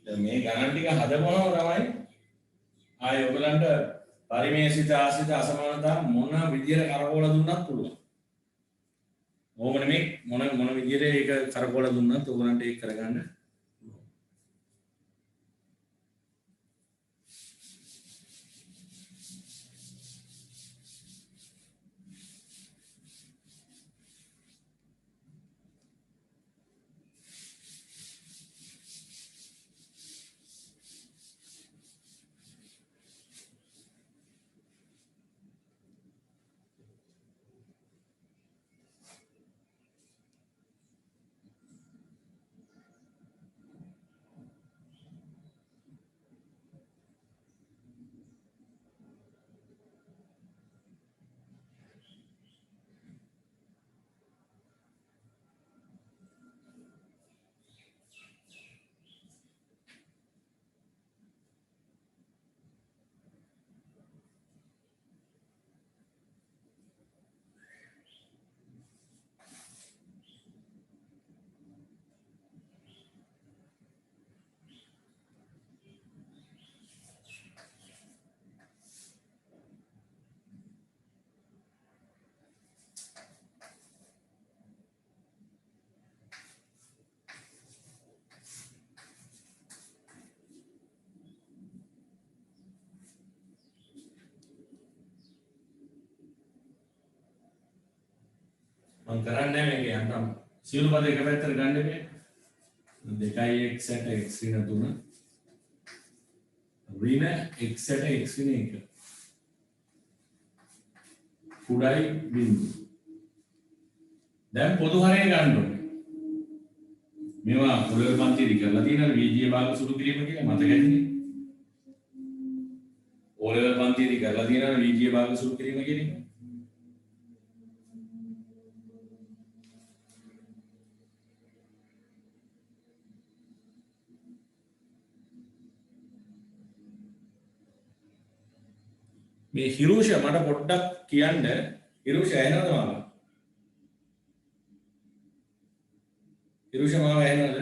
මේ ගණන් ටික හදපුවම තමයි ආය ඔයගලන්ට පරිමේෂිත ආශ්‍රිත අසමානතා මොන විදියට කරකවලා දුන්නත් පුළුවන්. ඕමනේ මේ මොන විදියට ඒක කරකවලා දුන්නත් ඔයගලන්ට ඒක කරගන්න. මම කරන්නේ මේක යන්තම් සියලු පද එක පැත්තට ගන්න එපේ. 2x ට x ඍණ 3 ඍණ x ට x ඍණ 1 කුඩායි බිංදු. දැන් පොදු හරය ගන්න ඕනේ. මේවා පොළොවේ පන්තියේදී කරලා තියෙනවා වීජීය භාග සුළු කිරීම කියලා මතකයිනේ. පොළොවේ පන්තියේදී කරලා තියෙනවා වීජීය භාග සුළු කිරීම කියන එක. මේ හිරුෂ මට පොඩ්ඩක් කියන්න හිරුෂ ඇහෙනවද මාව? හිරුෂ මාව ඇහෙනවද?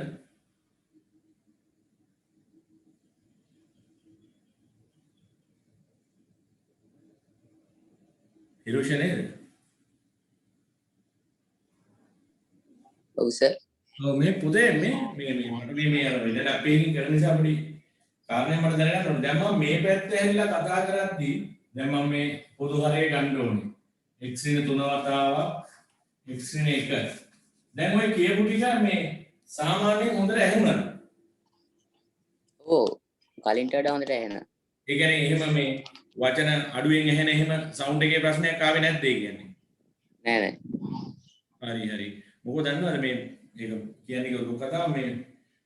හිරුෂ නේද? ඔව් සර්. ඔව් මේ පුතේ මේ මට මේ අර වෙන අපේකින් කරන නිසා අපිට කාරණේ මට දැනගන්න ඕනේ. දැන් මම මේ පැත්ත ඇවිල්ලා කතා කරද්දී දැන් මම මේ පොදු හරය ගන්න ඕනේ. x ඍණ 3 වතාවක් x ඍණ 1. දැන් ඔය කියපු ටික මේ සාමාන්‍යයෙන් හොඳට ඇහුණා. ඔව් කලින්ට වඩා හොඳට ඇහෙනවා. ඒ කියන්නේ එහෙම මේ වචන අඩුවෙන් ඇහෙන එහෙම සවුන්ඩ් එකේ ප්‍රශ්නයක් ආවේ නැද්ද ඒ කියන්නේ? නෑ හරි හරි. මොකද දන්නවද මේ ඒක කියන්නේ ලොකු කතාව මේ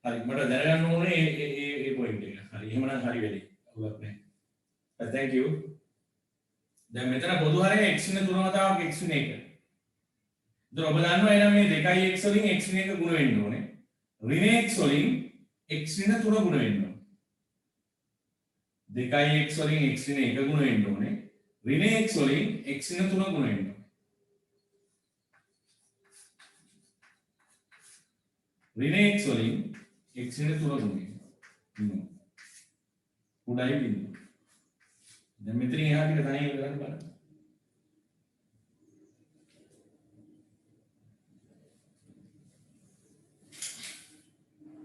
හරි මට දැනගන්න ඕනේ ඒ පොයින්ට් එක. හරි එහෙමනම් හරි වෙලේ. අවුලක් නැහැ. thank you. දැන් මෙතන පොදු හරය x න 3 වතාවක් x න 1. ඉතින් ඔබ දන්නවා එහෙනම් මේ 2x වලින් x න 1 ගුණ වෙන්න ඕනේ. ඍණ x වලින් x න 3 ගුණ වෙන්න ඕනේ. 2x වලින් x න 1 ගුණ වෙන්න ඕනේ. ඍණ x වලින් x න 3 ගුණ වෙන්න ඕනේ. ඍණ x වලින් x න 3 ගුණ වෙන්න. උඩයි බින්දුව. දැන් මෙතනින් එහාට ටික තනියම කරන්න බලන්න.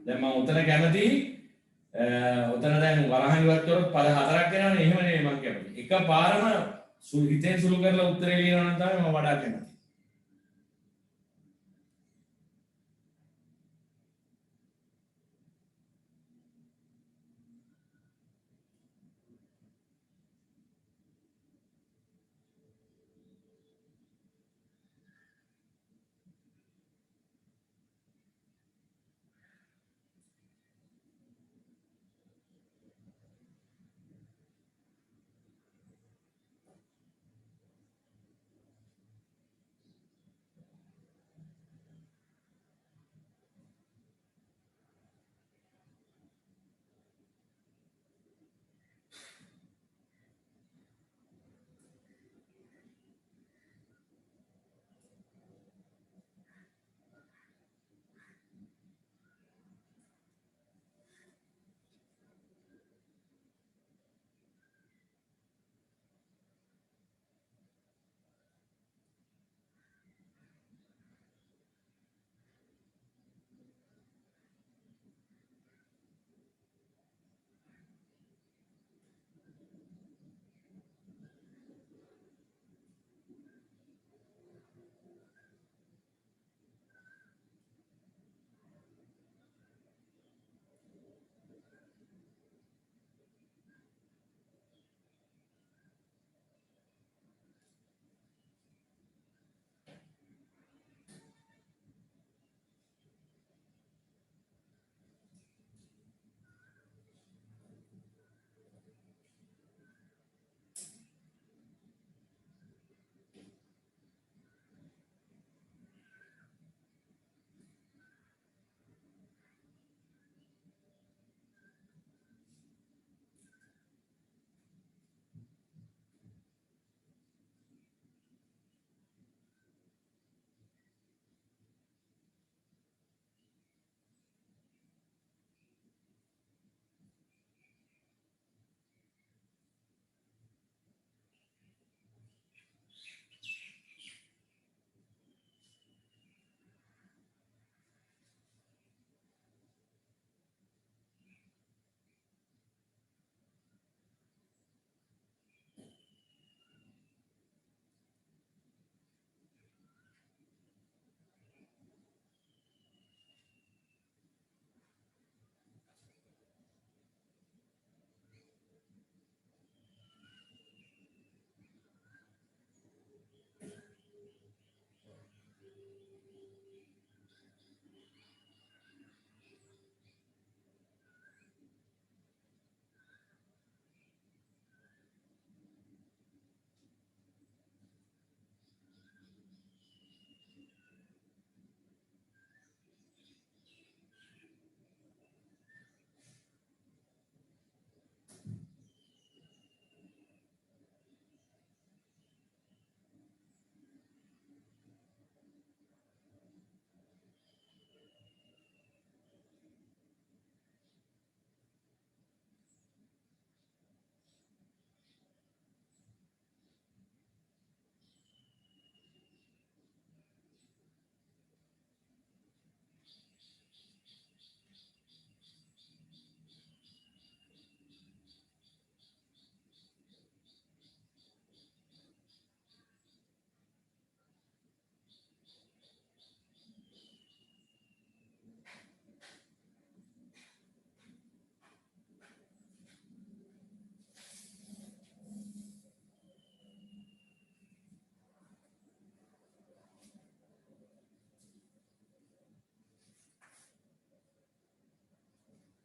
දැන් මම උතන කැමති උතන දැන් වරහන් ඉවත් කරොත් පද හතරක් එනවනේ එහෙම නෙමෙයි මම කැමති. එකපාරම හිතෙන් සුළු කරලා උත්තරේ ලියනවා නම් තමයි මම වඩා කැමති.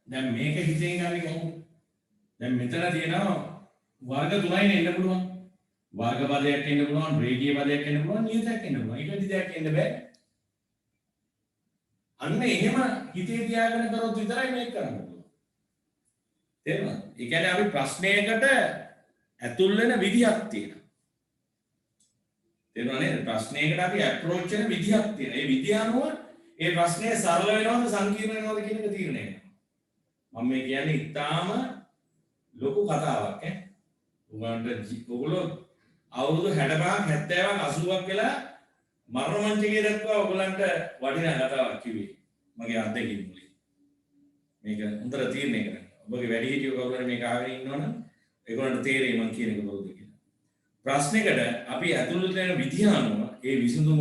දැන් මේක හිතෙන් ගන්නේ කොහොමද? දැන් මෙතන තියෙනවා වර්ග තුනයිනේ එන්න පුළුවන්. වර්ග පදයක් එන්න පුළුවන්, රේඛීය පදයක් එන්න පුළුවන්, නියතයක් එන්න පුළුවන්. එක විදිහක් එන්න බෑ. අන්න එහෙම හිතේ තියාගෙන කරොත් විතරයි මේක කරන්න පුළුවන්. තේරුණාද? ඒ කියන්නේ අපි ප්‍රශ්නයකට ඇතුල් වෙන විදිහක් තියෙනවා. තේරුණා නේද? ප්‍රශ්නයකට අපි අප්‍රෝච් වෙන විදිහක් තියෙනවා. ඒ විදිහ අනුව ඒ ප්‍රශ්නේ සරල වෙනවද සංකීර්ණ වෙනවද කියන එක තීරණය කරනවා. මම මේ කියන්නේ ඉතාම ලොකු කතාවක් ඈ. ඔයගොල්ලෝ අවුරුදු 65ක් 70ක් 80ක් වෙලා මරණ මංචකයේ දක්වා ඔයගලන්ට වටිනා කතාවක් කිව්වේ. මගේ අත්දැකීම් වලින්. මේක උන්තර තීරණය කරන්න. ඔබගේ වැඩිහිටියෝ කවුරුහරි මේක ආවෙ ඉන්නවනම් ඒගොල්ලන්ට තේරෙයි මම කියන එක බොරුද කියලා. ප්‍රශ්නෙකට අපි ඇතුළත වෙන විදිහ අනුව ඒ විසඳුම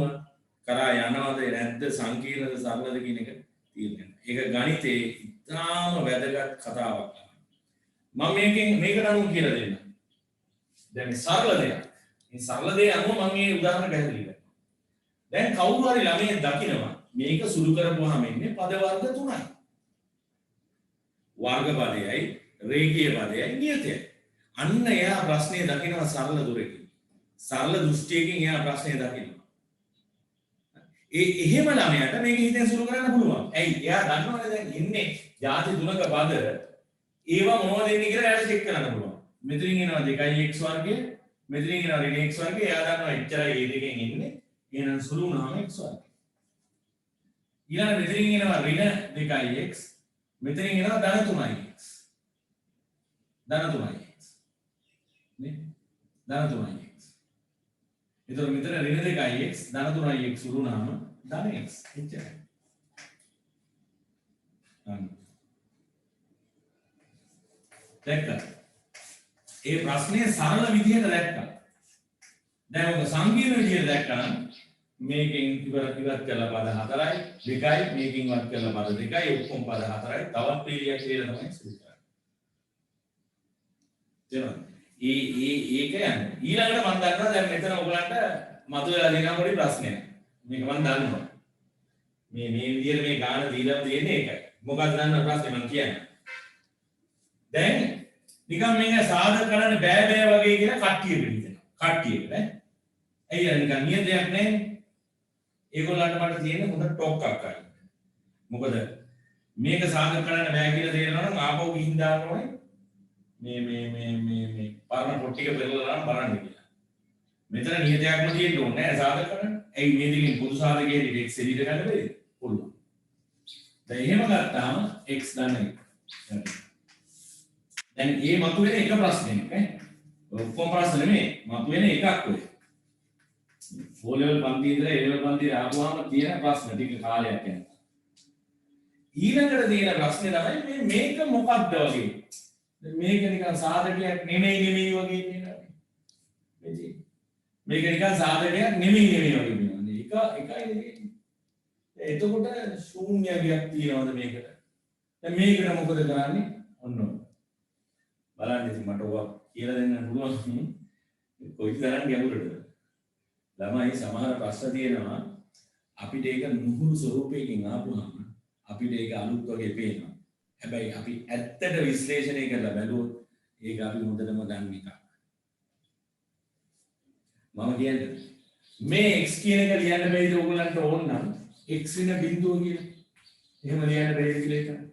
කරා යනවද නැද්ද සංකීර්ණද සරලද කියන එක තීරණය කරනවා. ඒක ගණිතයේ ඉතාම වැදගත් කතාවක්. මම මේකට අනුව කියලා දෙන්නම්. දැන් සරල දෙයක්. මේ සරල දේ අනුව මම මේ උදාහරණ පැහැදිලි කරනවා. දැන් කවුරු හරි ළමයෙක් දකිනවා මේක සුළු කරපුවාම ඉන්නේ පද වර්ග තුනයි. වර්ග පදයයි, රේඛීය පදයයි, නියතයයි. අන්න එයා ප්‍රශ්නේ දකිනවා සරල දුරකින්. සරල දෘෂ්ටියකින් එයා ප්‍රශ්නේ දකිනවා. එහෙම ළමයාට මේක හිතෙන් සුළු කරන්න පුළුවන්. ඇයි? එයා දන්නවනේ දැන් ඉන්නේ ಜಾති තුනක පද ඒවා මොනවද එන්නේ කියලා එයාට චෙක් කරන්න පුළුවන්. මෙතනින් එනවා 2x වර්ගය, මෙතනින් එනවා ඍණ x වර්ගය. එයා දන්නවා එච්චරයි මේ දෙකෙන් එන්නේ. එහෙනම් සුළු වුණාම x වර්ගය. ඊළඟ මෙතනින් එනවා ඍණ 2x, මෙතනින් එනවා ධන 3x. ධන 3x. නේ? ධන 3x. එතකොට මෙතන ඍණ 2x, ධන 3x සුළු වුණාම ධන x. එච්චරයි. දැක්කද? ඒ ප්‍රශ්නේ සරල විදිහට දැක්කා. දැන් ඔක සංකීර්ණ විදිහට දැක්කනම් මේකෙන් ඉවත් කරලා පද 4යි 2යි මේකෙන් වත් කරලා පද 2යි ඔක්කොම පද 4යි තවත් පීලියක් කියලා තමයි සුළු කරන්නේ. තේරුණාද? ඒක යන්නේ. ඊළඟට මම දන්නවා දැන් මෙතන ඔයගලන්ට මතුවලා දෙන පොඩි ප්‍රශ්නයක්. මේක මම දන්නවා. මේ විදිහට මේ ගාන දීලා තියෙන්නේ ඒකයි. මොකක්ද දන්න ප්‍රශ්නේ මම කියන්නේ. දැන් නිකන් මේක සාධක කරන්න බෑ වගේ කියලා කට්ටියට හිතෙනවා. කට්ටියට ඈ. ඇයි නිකන් නියතයක් නැහැ. ඒගොල්ලන්ට මට තියෙන හොඳ ටොක් එකක් අය. මොකද මේක සාධක කරන්න බෑ කියලා තේරෙනවා නම් ආපහු ගිහින් දාන්න ඕනේ. මේ පරණ පොට්ටික පෙරලලා බලන්න කියලා. මෙතන නියතයක්ම තියෙන්න ඕනේ නෑ සාධක කරන්න. ඇයි මේ දෙකෙන් පොදු සාධකයේ x එළියට ගන්න බැරිද? පුළුවන්. දැන් එහෙම ගත්තාම x දන්නේ. දැන් මේ මතුවෙන එක ප්‍රශ්නයක් ඈ. ඔක්කොම ප්‍රශ්න නෙමෙයි. මතුවෙන එකක් ඔය. O level පන්ති ඉඳලා A level පන්ති ආවම තියෙන ප්‍රශ්න ටික කාලයක් යනවා. ඊළඟට තියෙන ප්‍රශ්නේ තමයි මේක මොකක්ද වගේ. මේක නිකන් සාධකයක් නෙමෙයි වගේ කියනවා. මේක නිකන් සාධකයක් නෙමෙයි වගේ කියනවා. එකයි නෙමෙයි. එතකොට ශූන්‍යයක් තියනවද මේකට? දැන් මේකට මොකද කරන්නේ? ඔන්න බලන්න ඉතින් මට ඔවා කියලා දෙන්න පුළුවන්. කොයි තරම් ගැඹුරටද? ළමයි සමහර ප්‍රශ්න තියෙනවා අපිට ඒක නුහුරු ස්වරූපයකින් ආපුහම අපිට ඒක අලුත් වගේ පේනවා. හැබැයි අපි ඇත්තට විශ්ලේෂණය කරලා බැලුවොත් ඒක අපි හොඳටම දන්න එකක්. මම කියන්නේ මේ x කියන එක ලියන්න බැරිද ඔයගලන්ට ඕන නම් x වෙන බිඳුව කියලා. එහෙම ලියන්න බැරිද කියලා හිතන්න.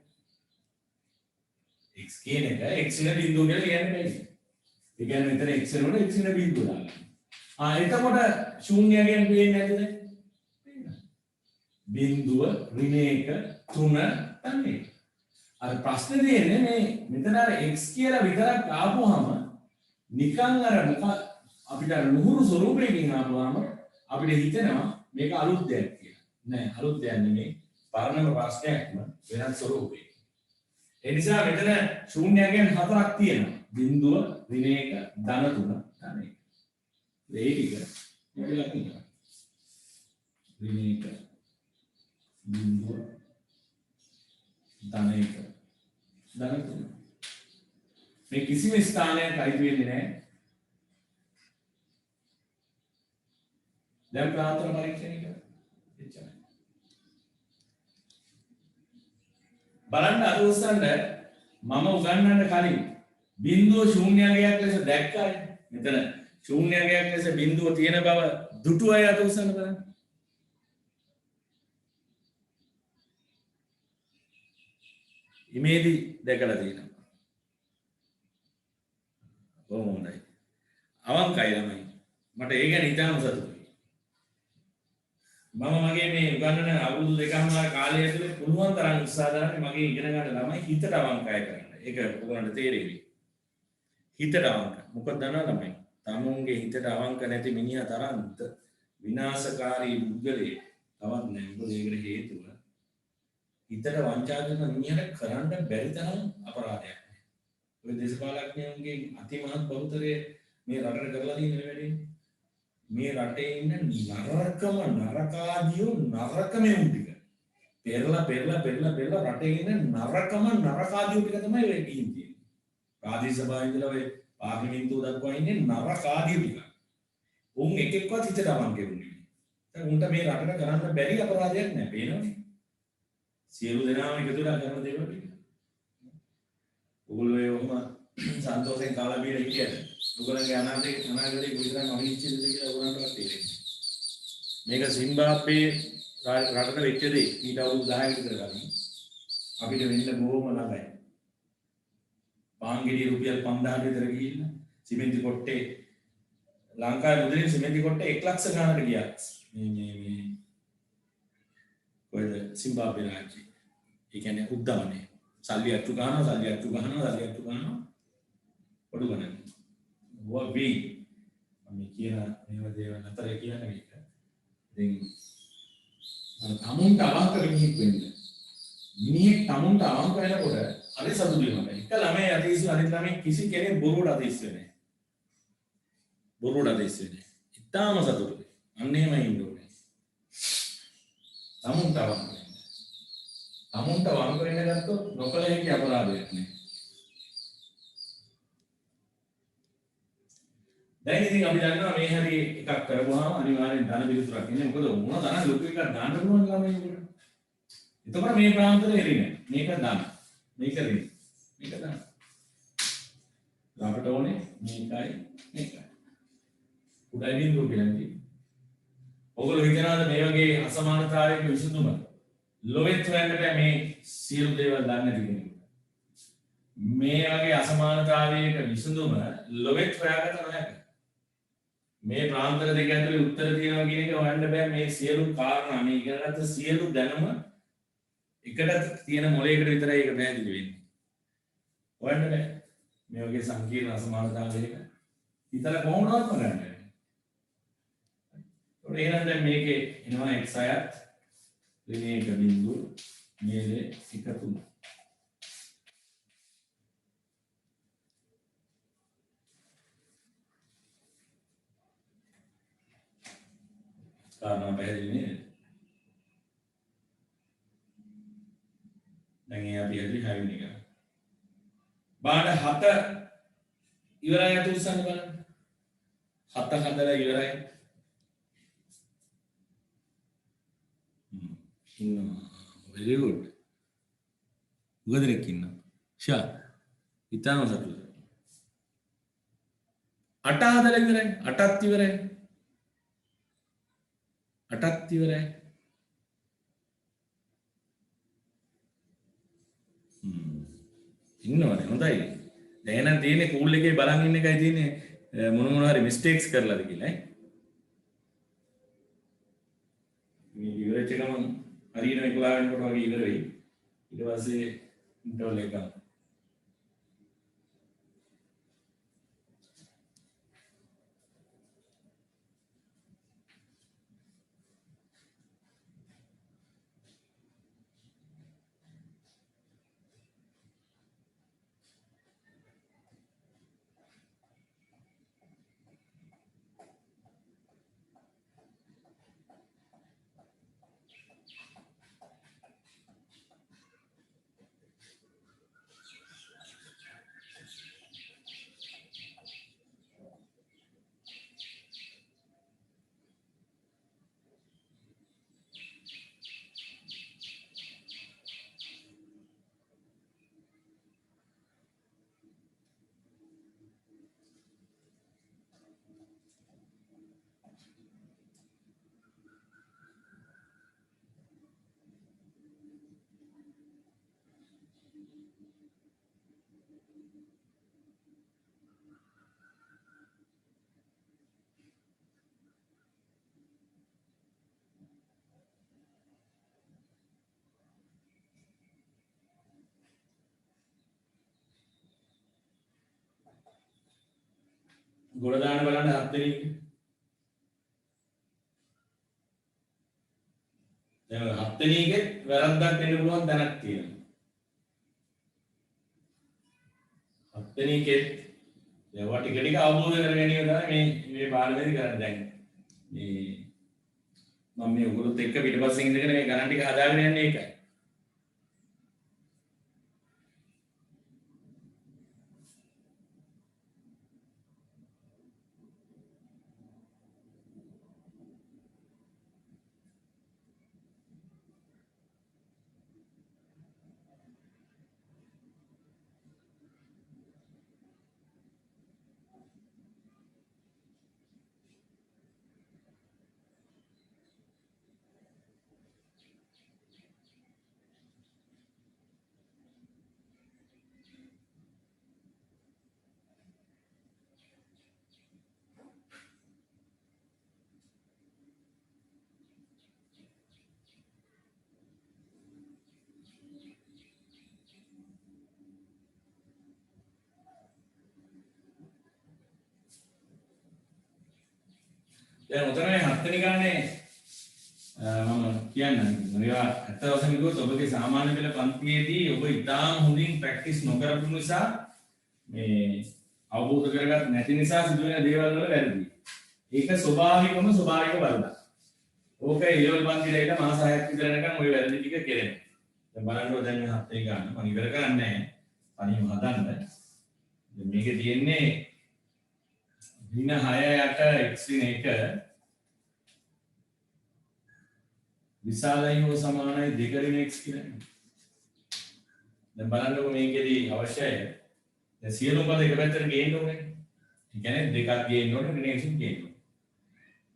x කියන එක x වෙන බිඳුව කියලා ලියන්න බැරි. ඒ කියන්නේ මෙතන x වෙනකොට x වෙන බිඳුව දාන්න. එතකොට ශූන්‍යයෙන් පේන්නේ නැද්ද? බිඳුව ඍණ 1 3 තමයි. අර ප්‍රශ්නේ දෙන්නේ මේ මෙතන අර x කියලා විතරක් ආපුවාම නිකන් අර මොකක් අපිට අර නුහුරු ස්වරූපයකින් ආපුවාම අපිට හිතෙනවා මේක අලුත් දෙයක් කියලා. නෑ අලුත් දෙයක් නෙමෙයි. පරණම ප්‍රශ්නයක්ම වෙනත් ස්වරූපයකින්. ඒ නිසා මෙතන ශූන්‍යයෙන් 4ක් තියෙනවා. බිඳුව ඍණ 1 ධන 3 තමයි. ඒ ටික ඉතිලා තියෙනවා. ඍණ 1 බිඳුව ධන 1 ධන 3 මේ කිසිම ස්ථානයක අයිති වෙන්නේ නැහැ. දැන් ප්‍රාන්තර පරීක්ෂණය කරා. එච්චරයි. බලන්න අර උස්සන්න මම උගන්වන්න කලින් බිංදුව ශූන්‍යයක් ලෙස දැක්කයි. මෙතන ශූන්‍යයක් ලෙස බිංදුව තියෙන බව දුටුවයි අත උස්සන්න බලන්න. ඉමේජි දැකලා තියෙනවා. බොහොම හොඳයි. අවංකයි ළමයි. මට ඒ ගැන ඉතාම සතුටුයි. මම මගේ මේ උගන්වන අවුරුදු දෙකමාර කාලය ඇතුලේ පුළුවන් තරම් උත්සාහ කරන්නේ මගේ ඉගෙන ගන්න ළමයි හිතට අවංකයි කරන්න. ඒක ඔයගොල්ලන්ට තේරෙවි. හිතට අවංක. මොකද දන්නවද ළමයි? තමුන්ගේ හිතට අවංක නැති මිනිහා තරම් විනාශකාරී පුද්ගලයෙක් තවත් නැහැ. මොකද ඒකට හේතුව හිතට වංචා කරන මිනිහට කරන්න බැරි තරම් අපරාධයක්. ඔය දේශපාලඥයන්ගේ අතිමහත් බහුතරය මේ රටට කරලා තියෙන වැඩේ. මේ රටේ ඉන්න නරකම නරකාදියෝ නරකම උන් ටික. පෙරලා රටේ ඉන්න නරකම නරකාදියෝ ටික තමයි වෙ තියෙන්නේ. ප්‍රාදේශ සභාවේ ඉඳලා ඔය පාර්ලිමේන්තුව දක්වා ඉන්නේ නරකාදියෝ ටික. උන් එක එක්කවත් හිතට අවංක වෙන්නේ නැහැ. දැන් උන්ට මේ රටට කරන්න බැරි අපරාධයක් නැහැ. පේනවනේ. සියලු දෙනාම එකතු වෙලා කරන දේවල් ටික. ඔයගොල්ලෝ ඔහම සන්තෝෂෙන් කාලා බීලා හිටියද? ඔයගොල්ලන්ගේ අනාගතේ කොයිතරම් අවිනිශ්චිතද කියලා ඔයගොල්ලන්ටවත් තේරෙන්නේ. මේක සිම්බාබ්වේ රටට වෙච්ච දේ. ඊට අවුරුදු 10ක විතර කලින් අපිට වෙන්න බොහොම ළඟයි. පාන්ගිරිය රුපියල් 5000 විතර ගිහිල්ලා සිමෙන්ති කොට්ටේ ලංකාවේ මුදලින් සිමෙන්ති කොට්ටේ 1 ලක්ෂ ගානකට ගියා. මේ කොහෙද සිම්බාබ්වේ රාජ්‍යය. ඒ කියන්නේ උද්දමනේ. සල්ලි අච්චු ගන්නවා පොඩු ගණන්. වෙයි මම කියන මේව දේවල් අතර කියන්නේ මේක. ඉතින් තමුන්ට අවංක මිනිහෙක් වෙන්න. මිනිහෙක් තමුන්ට අවංක වෙනකොට හරි සතුටුයි මට. එක ළමයි අතීසු අනිත් ළමයි කිසි කෙනෙක් බොරුවට අතීසු වෙන්නේ නැහැ. ඉතාලම සතුටුයි. අන්න එහෙමයි ඉන්න ඕනේ. තමුන්ට අවංක වෙන්න. තමුන්ට අවංක වෙන්න ගත්තොත් නොකල හැකි අපරාධයක් නෑ. දැන් ඉතින් අපි දන්නවා මේ හැටි එකක් කරපුවාම අනිවාර්යෙන් ධන පිළිතුරක් එන්නේ. මොකද මොන තරම් ලොකු එකක් දාන්න පුළුවන් ළමයි උකට. එතකොට මේ ප්‍රාන්තරේ එරිනේ. මේක දාන්න. මේක එරිනේ. මේක දාන්න. අපට ඕනේ මේකයි. උඩයි බිඳුව කියලා තියෙන්නේ. ඔයගොල්ලෝ හිතනවාද මේ වගේ අසමානතාවයක විසඳුම ලොවෙත් හොයන්න බෑ මේ සියලු දේවල් දන්නේ නැති කෙනෙකුට. මේ වගේ අසමානතාවයක විසඳුම ලොවෙත් හොයාගන්න නැහැ. මේ ප්‍රාන්තර දෙක ඇතුලේ උත්තර තියෙනවා කියන එක හොයන්න බෑ. මේ සියලු කාරණා මේ ඉගෙනගත්ත සියලු දැනුම එකට තියෙන මොලේකට විතරයි ඒක පැහැදිලි වෙන්නේ. හොයන්න බෑ. මේ වගේ සංකීර්ණ අසමානතාවයක හිතලා කොහොමවත් කරන්නේ නැහැ. ඒත් එහෙනම් දැන් මේකේ එනවා x අයත් ඍණ 1 බිංදුව මේ දේ 1 3 කාරණා පැහැදිලි නේද? දැන් ඒ අපි හරි හැවෙන එක. බාඩ 7 ඉවරයි අත උස්සන්න බලන්න. 7 හදලා ඉවරයි. ඉන්නවා. very good. උගදෙනෙක් ඉන්නවා. ෂා. ඉතාලම සතුටුයි. 8 හදලා ඉවරයි. 8ත් ඉවරයි. 8ත් ඉවරයි. ඉන්නවනේ හොඳයි. දැන් නම් තියෙන්නේ කූල් එකේ බලන් ඉන්න එකයි තියෙන්නේ මොන හරි මිස්ටේක්ස් කරලාද කියලා ඈ. මේ ඉවරච්ච ගමන් හරියන 11 වෙනකොට වගේ ඉවර වෙයි. ඊට පස්සේ ඉන්ටර්වල් එක ගන්න. ගොඩ දාන්න බලන්න 7 වෙනි එක. දැන් 7 වෙනි එකේ වැරද්දක් වෙන්න පුළුවන් තැනක් තියෙනවා. 7 වෙනි එකේ ඒවා ටික ටික අවබෝධ කර ගැනීම තමයි මේ පාඩමේදී කරන්නේ. දැන් මේ මම මේ උගලුත් එක්ක පිටපස්සෙන් ඉඳගෙන මේ ගණන් ටික හදාගෙන යන්නේ ඒකයි. දැන් උතන මේ 7 වෙනි ගානේ මම කියන්නම් මේවා ඇත්ත වශයෙන්ම කිව්වොත් ඔබගේ සාමාන්‍ය පෙළ පන්තියේදී ඔබ ඉතාම හොඳින් ප්‍රැක්ටිස් නොකරපු නිසා මේ අවබෝධ කරගත් නැති නිසා සිදුවෙන දේවල් වල වැරදි. ඒක ස්වභාවික වරදක්. ඕක ඉලවල් පන්තියට ඇවිල්ලා මාස 6ක් විතර යනකම් ওই වැරදි ටික කෙරෙනවා. දැන් බලන්නකො දැන් මේ 7 වෙනි ගාන මම ඉවර කරන්නේ නැහැ. තනියම හදන්න. දැන් මේකේ තියෙන්නේ ඍණ 6 යට x ඍණ 1 විශාලයි හෝ සමානයි 2 ඍණ x කියලා. දැන් බලන්නකො මේකෙදී අවශ්‍යයි දැන් සියලුම පද එක පැත්තට ගේන්න ඕනේ. ඒ කියන්නේ දෙකක් ගේන්න ඕනේ ඍණ x ගේන්න ඕනේ.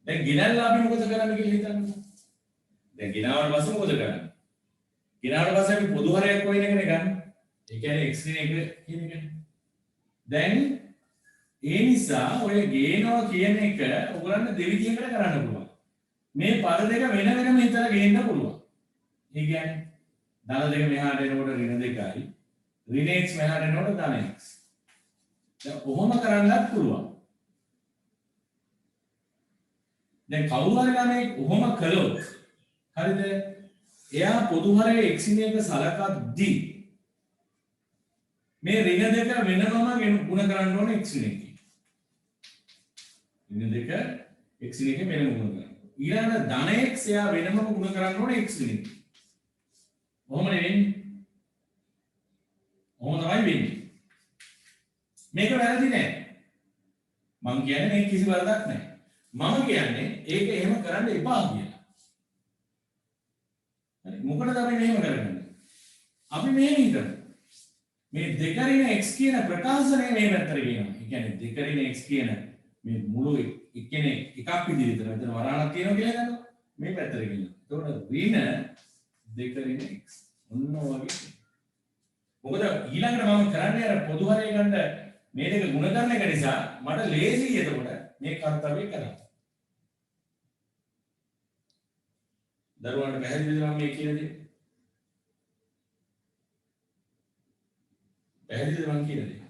දැන් ගිනල්ලා අපි මොකද කරන්නේ කියලා හිතන්න. දැන් ගිනාවට පස්සේ මොකද කරන්නේ? ගිනාවට පස්සේ අපි පොදු හරයක් කොයින් එකනේ ගන්න. ඒ කියන්නේ x ඍණ 1 කියන එක. දැන් ඒ නිසා ඔය ගේනවා කියන එක ඔයගලන්ට දෙවිදිහකට කරන්න පුළුවන්. මේ පද දෙක වෙන වෙනම හිතලා ගේන්න පුළුවන්. ඒ කියන්නේ ධන දෙක මෙහාට එනකොට ඍණ 2යි. ඍණ x මෙහාට එනකොට ධන x. දැන් කොහොම කරන්නත් පුළුවන්. දැන් කවුරු හරි ළමයි කොහොම කළොත් හරිද? එයා පොදු හරය x න එක සලකද්දී මේ ඍණ දෙක වෙනමම ගුණ කරන්න ඕනේ x න එකකින්. ඍණ දෙක x න එක වෙනම ගුණ කරන්න. ඊළඟ ධන x එයා වෙනමම ගුණ කරන්න ඕනේ x න එකකින්. කොහොමද වෙන්නේ? කොහොම තමයි වෙන්නේ? මේක වැරදි නෑ. මං කියන්නේ මේක කිසි වරදක් නෑ. මම කියන්නේ ඒක එහෙම කරන්න එපා කියලා. හරි මොකටද අපි මෙහෙම කරන්නේ? අපි මෙහෙම හිතමු. මේ දෙකරින x කියන ප්‍රකාශනය මේ පැත්තට කියනවා. ඒ කියන්නේ දෙකරින x කියන මේ මුළු එකනේ එකක් විදිහට මෙතන වරාණක් තියෙනවා කියලා ගන්නවා. මේ පැත්තට කියනවා. එතකොට ඍණ දෙකරින x ඔන්න ඔයගේ. මොකද ඊළඟට මම කරන්නේ අර පොදු හරය ගන්න මේ දෙක ගුණ කරන එක නිසා මට ලේසියි එතකොට මේ කර්තව්‍ය කරන්න. දරුවන්ට පැහැදිලිද මම මේ කියන දේ? පැහැදිලිද මම කියන දේ?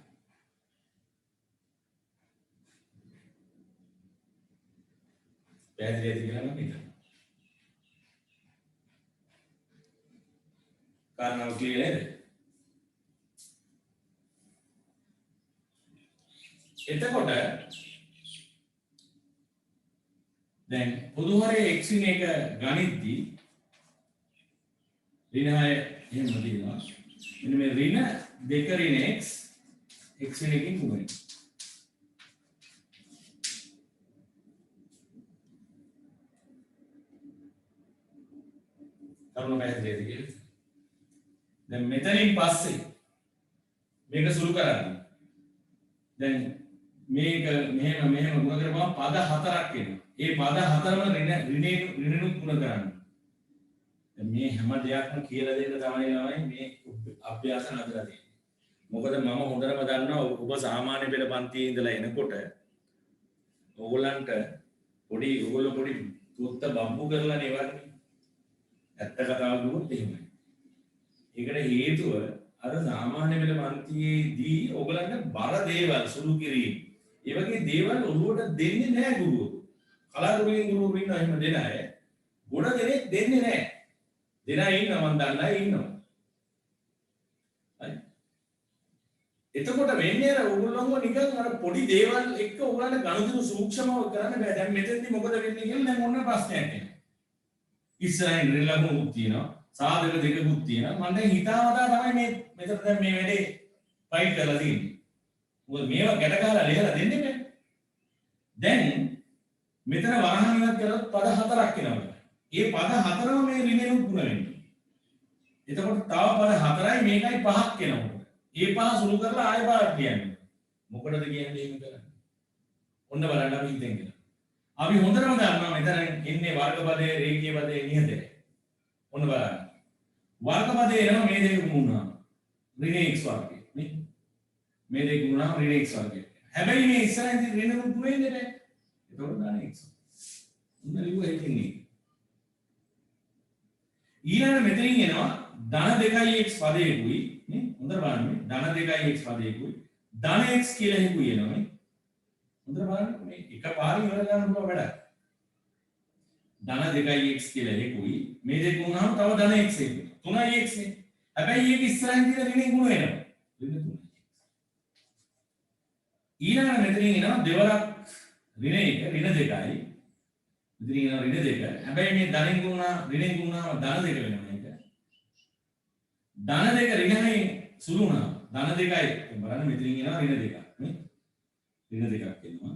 පැහැදිලිද කියලා මම හිතනවා. කාරණාව ක්ලියර් නේද? එතකොට දැන් පොදු හරය x න එක ගණිද්දී ඍණ 6 එහෙම තියෙනවා. මෙන්න මේ ඍණ 2 ඍණ x x න එකකින් ගුණයි. කරුණ පැහැදිලිද කියලා? දැන් මෙතනින් පස්සේ මේක සුළු කරන්නේ. දැන් මේක මෙහෙම ගුණ කරපුවම පද 4ක් එනවා. ඒ පද 4ම ඍණෙනුත් ගුණ කරන්න. දැන් මේ හැම දෙයක්ම කියලා දෙන්න තමයි මේ අභ්‍යාස නදලා තියෙන්නේ. මොකද මම හොඳටම දන්නවා ඔබ සාමාන්‍ය පෙළ පන්තියේ ඉඳලා එනකොට ඕගොල්ලෝ පොඩි තුත්ත බම්බු කරලා නෙවන්නේ. ඇත්ත කතාව කිව්වොත් එහෙමයි. ඒකට හේතුව අර සාමාන්‍ය පෙළ පන්තියේදී ඕගොල්ලන්ට බර දේවල් සුළු කිරීම. ඒ වගේ දේවල් ඔළුවට දෙන්නේ නැහැ ගුරුවරු. කලාතුරකින් ගුරුවරු ඉන්නවා එහෙම දෙන අය. ගොඩ දෙනෙක් දෙන්නේ නැහැ. දෙන අය ඉන්නවා මම දන්න අය ඉන්නවා. හරි. එතකොට වෙන්නේ අර ඕගොල්ලෝම නිකන් අර පොඩි දේවල් එක්ක ඕගොල්ලන්ට ගනුදෙනු සූක්ෂමව කරන්න බෑ. දැන් මෙතෙන්දි මොකද වෙන්නේ කියලා දැන් ඔන්න ප්‍රශ්නයක් එනවා. ඉස්සරහින් රිලගුණුත් තියෙනවා. සාධක දෙකකුත් තියෙනවා. මම දැන් හිතාමතා තමයි මේ මෙතන දැන් මේ වැඩේ ෆයිට් කරලා තියෙන්නේ. මොකද මේවා ගැට ගහලා ලියලා දෙන්නේ නැහැ. දැන් මෙතන වරහන් ඉවත් කරලා පද හතරක් එනවා. ඒ පද හතරම මේ රිලෙනුත් ගුණ වෙන්නේ. එතකොට තව පද හතරයි මේකයි පහක් එනවා. ඒ පහ සුළු කරලා ආයෙ පාරක් කියන්නේ. මොකටද කියන්නේ එහෙම කරන්නේ? ඔන්න බලන්න අපි හිතෙන් කියලා. අපි හොඳටම දන්නවා මෙතන ඉන්නේ වර්ග පදයේ රේඛීය පදයේ නිහතයි. ඔන්න බලන්න. වර්ග පදේ එනවා මේ දෙක ගුණුනා. ඍණ x වර්ගය. නේ? මේ දෙක ගුණුනා ඍණ x වර්ගය. හැබැයි මේ ඉස්සරහින් ඍණ රුප වෙන්නේ නැහැ. ඒතකොට දාන x. ඔන්න ලියුව හිටින්නේ. ඊළඟ මෙතනින් එනවා ධන 2x පදයකුයි නේ? හොඳට බලන්න මේ ධන 2x පදයකුයි ධන x කියලා හිකුයි එනවා නේ? හොඳට බලන්න මේ එකපාරින් ඉවර ගන්න පුළුවන් වැඩක්. ධන 2x කියලා හිකුයි මේ දෙක වුණාම තව ධන x එක. 3x නේ. හැබැයි ඒක ඉස්සරහින් තියෙන ඍණේ ගුණ වෙනවා. ඍණ 3x. ඊළඟ මෙතනින් එනවා දෙවරක් ඍණ 1 ඍණ 2යි. මෙතනින් එනවා ඍණ 2. හැබැයි මේ ධනෙන් ගුණා ඍණෙන් ගුණාම ධන 2 වෙනවා මේක. ධන 2 ඍණයි සුළු වුණා. ධන 2යි බලන්න මෙතනින් එනවා ඍණ 2ක් නේ. ඍණ 2ක් එනවා.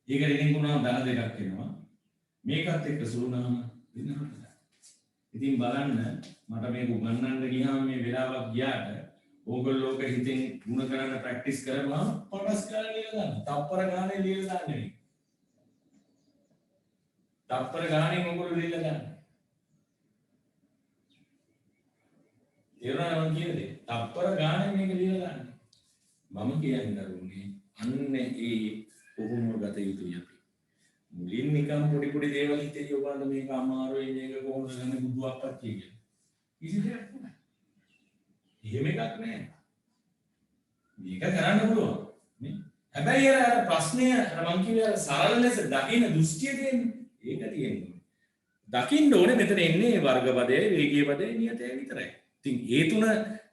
ඒක ඍණෙන් ගුණාම ධන 2ක් එනවා. මේකත් එක්ක සුළු වුණාම ඍණ 4ක්. ඉතින් බලන්න මට මේක උගන්වන්න ගියාම මේ වෙලාවක් ගියාට ඕගොල්ලෝක හිතෙන් ಗುಣ කරන්න ප්‍රැක්ටිස් කරපුවාම පටස් ගානේ ලියලා ගන්න. තප්පර ගානේ ලියලා ගන්න නෙවෙයි. තප්පර ගානේ ඕගොල්ලෝ ලියලා ගන්න. තේරුණා මම කියන්නේ? තප්පර ගානේ මේක ලියලා ගන්න. මම කියන්නේ දරුවනේ අන්න ඒ කොහොමද ගත යුතුයි අපි. මුලින් නිකන් පොඩි පොඩි දේවල් හිතේ ඔබන්න මේක අමාරුයි මේක කොහොමද ගන්න බුදු අප්පච්චි කියලා. කිසි දෙයක් නෑ. එහෙම එකක් නෑ. මේක කරන්න පුළුවන් නේ. හැබැයි අර ප්‍රශ්නය අර මං කිව්වේ අර සරල ලෙස දකින්න දෘෂ්ටිය තියෙන්නේ. ඒක තියෙන්නේ. දකින්න ඕනේ මෙතන එන්නේ වර්ග පදයේ රේඛීය පදයේ නියතය විතරයි. ඉතින් ඒ තුන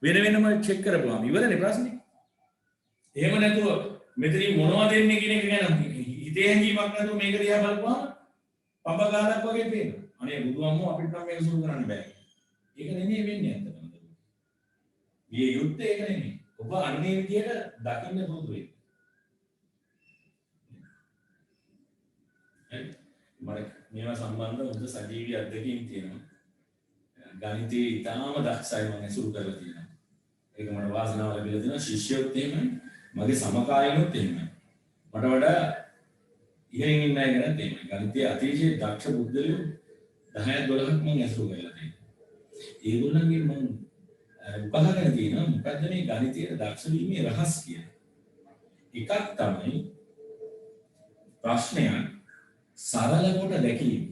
වෙන වෙනම චෙක් කරපුවාම ඉවරනේ ප්‍රශ්නේ. එහෙම නැතුව මෙතනින් මොනවද දෙන්නේ කියන එක ගැන හිතේ හැඟීමක් නැතුව මේක දිහා බලපුවාම පඹ ගානක් වගේ පේනවා. අනේ බුදුහාමුදුරුවෝ අපිට නම් මේක සුළු කරන්න බෑ. ඒක නෙමෙයි වෙන්නේ අන්තතම. මේ යුද්ධය ඒක නෙමෙයි. ඔබ අන්නේ විදියට දකින්න පුරුදු වෙන්න. හරි. මට මේවා සම්බන්ධව හොඳ සජීවී අත්දැකීම් තියෙනවා. ගණිතයේ ඉතාම දක්ෂයි මම ඇසුරු කරලා තියෙනවා. ඒක මට වාසනාව ලැබිලා තියෙනවා. ශිෂ්‍යයොත් එහෙමයි. මගේ සමකාලීනොත් එහෙමයි. මට වඩා ඉහළින් ඉන්න අය ගැනත් එහෙමයි. ගණිතයේ අතිශය දක්ෂ බුද්ධලෝ 10 12ක් මම ඇසුරු කරලා තියෙනවා. ඒගොල්ලන්ගේ මම උපහාරගෙන තියෙනවා මොකද්ද මේ ගණිතයේ දක්ෂ වීමේ රහස් කියලා. එකක් තමයි ප්‍රශ්නයක් සරල කොට දැකීම.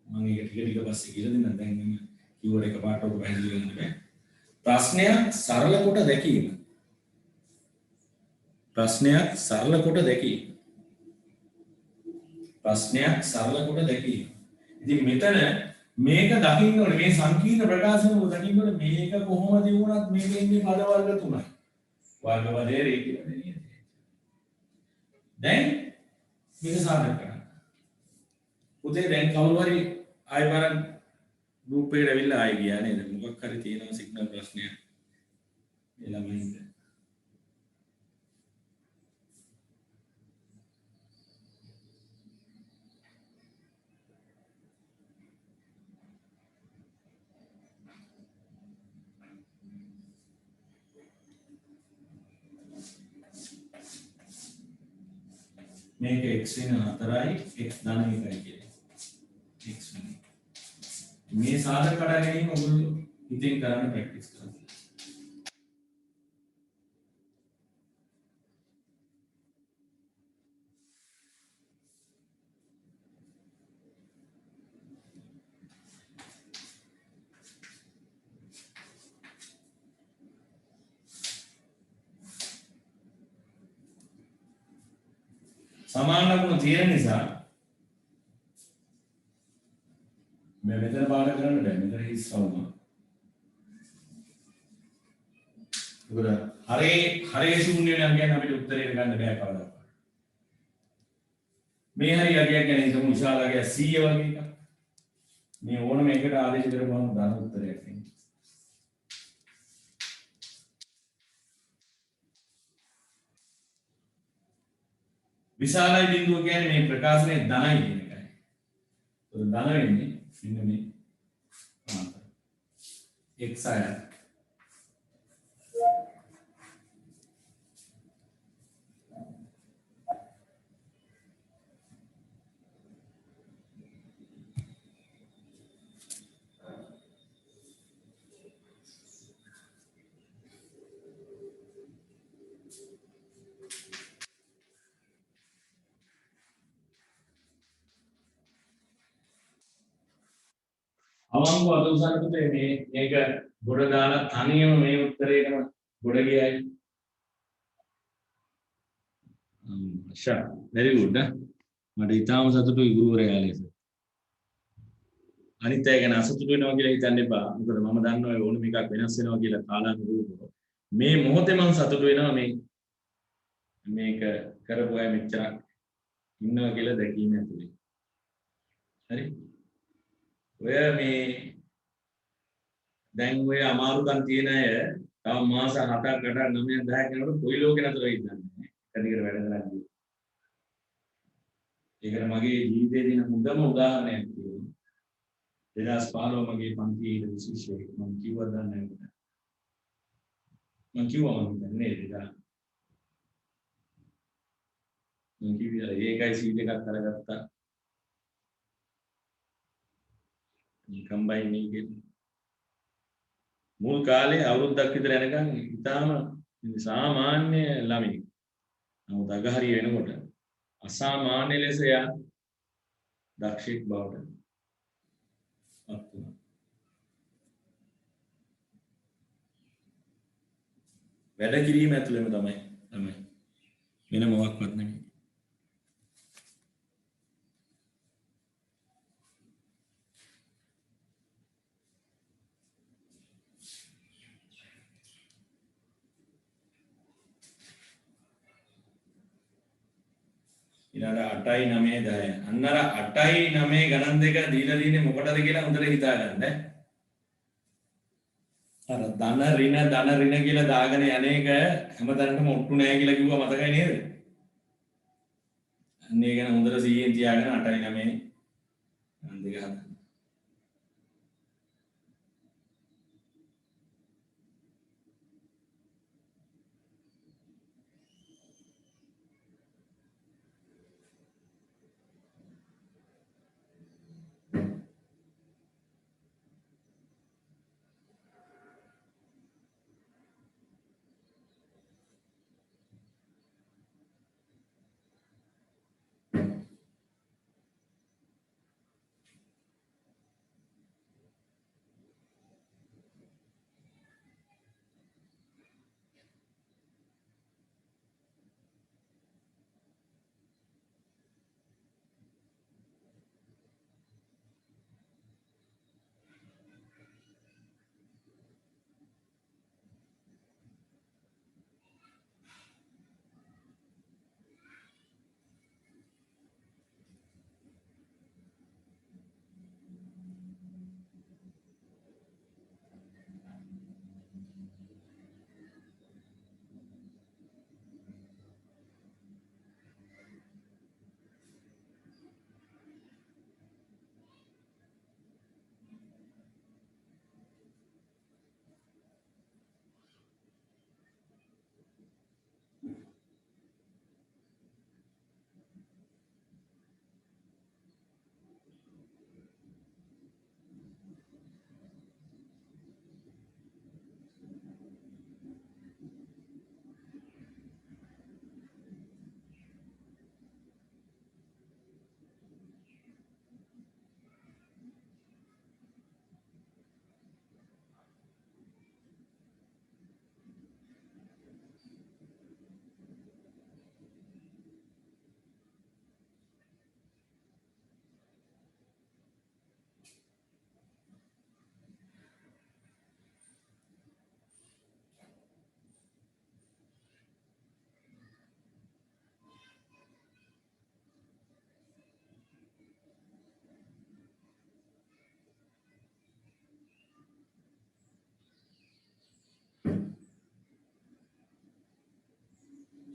මම ඒක ටික ටික පස්සේ කියලා දෙන්නම්. දැන් මම කිව්වට එකපාරට ඔබ පැහැදිලි වෙන්න බෑ. ප්‍රශ්නයක් සරල කොට දැකීම. ප්‍රශ්නයක් සරල කොට දැකීම. ප්‍රශ්නයක් සරල කොට දැකීම. ඉතින් මෙතන මේක දකින්න ඕනේ මේ සංකීර්ණ ප්‍රකාශන වල දකින්න ඕනේ මේක කොහොමද වුණත් මේකේ ඉන්නේ පද වර්ග තුනයි. වර්ග පදයේ රේඛීය පදේ. දැන් මේක සාධක කරන්න. උදේ දැන් කවුරු හරි ආයෙ බලන්න ගෲප් එකට ඇවිල්ලා ආයෙ ගියා නේද? මොකක් හරි තියෙනවා සිග්නල් ප්‍රශ්නයක්. ඒ ළමයින්ට මේක x වෙන 4යි x ධන 1යි කියන්නේ. x වෙන. මේ සාධක කඩා ගැනීම ඔයගොල්ලෝ හිතෙන් කරන්න ප්‍රැක්ටිස් කරන්න. සමාන ලකුණු තියෙන නිසා මේ මෙතන පාඩම් කරන්න බෑ. මෙතන හිස් වුණා. ඒකට හරේ ශූන්‍ය නම් කියන්නේ අපිට උත්තරේ ගන්න බෑ කවදාවත්. මේ හරි අගයක් ගැන හිතමු විශාල අගයක් 100 වගේ එකක්. මේ ඕනම එකට ආදේශ කරපුවම ධන උත්තරයක් එන්නේ. විශාලයි බිඳුව කියන්නේ මේ ප්‍රකාශනයේ ධනයි කියන එකයි. ඒක ධන වෙන්නේ මෙන්න මේ x අය. අවංගව අද උසාවියට මේක ගොඩ දාලා තනියම මේ උත්තරේටම ගොඩ ගියයි. ෂා very good මට ඊටාම සතුටුයි ගුරුවරයා ලෙස. අනිත් අය ගැන අසතුටු වෙනවා කියලා හිතන්න එපා. මොකද මම දන්නවා ඕනම එකක් වෙනස් වෙනවා කියලා කාලානුරූපව. මේ මොහොතේ මම සතුටු වෙනවා මේක කරපු අය මෙච්චරක් ඉන්නවා කියලා දැකීම ඇතුලේ. හරි? ඔය මේ දැන් ඔය අමාරුකම් තියෙන අය තව මාස 7ක් 8ක් 9ක් 10ක් යනකොට කොයි ලෝකේ නතර වෙයිද දන්නේ. කඩේකට වැඩ කරන්නේ. ඒකට මගේ ජීවිතේ දින මුදම උදාහරණයක් තියෙනවා. 2015 මගේ පන්තියේ ඉන්න විශේෂයෙක් මම කිව්වා දන්නේ නැහැ. මම කිව්වා මම දන්නේ නේද? මම කිව්වා ඒකයි සීට් එකක් අරගත්තා. කම්බයින් එකේ මුල් කාලේ අවුරුද්දක් විතර යනකම් ඉතාලම සාමාන්‍ය ළමයි. නමුත් අගහරිය වෙනකොට අසාමාන්‍ය ලෙස යා දක්ෂෙක් බවට පත් වුණා. වැඩ කිරීම ඇතුළේම තමයි වෙන මොකක්වත් නෙමෙයි. ඊළඟ 8යි 9යි 10යි. අන්න අර 8යි 9යි ගණන් දෙක දීලා දින්නේ මොකටද කියලා හොඳට හිතා ගන්න. අර ධන ඍණ කියලා දාගෙන යන්නේක හැමතැනකම ඔට්ටු නැහැ කියලා කිව්වා මතකයි නේද? අන්න ඒ ගැන හොඳට සිහියෙන් තියාගෙන 8යි 9යි ගණන් දෙක හදන්න.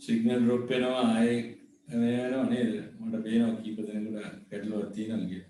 සිග්නල් ඩ්‍රොප් වෙනවා ආයේ මේ වෙනවා නේද මට පේනවා කීප දෙනෙකුට ගැටලුවක් තියෙනවා කියලා.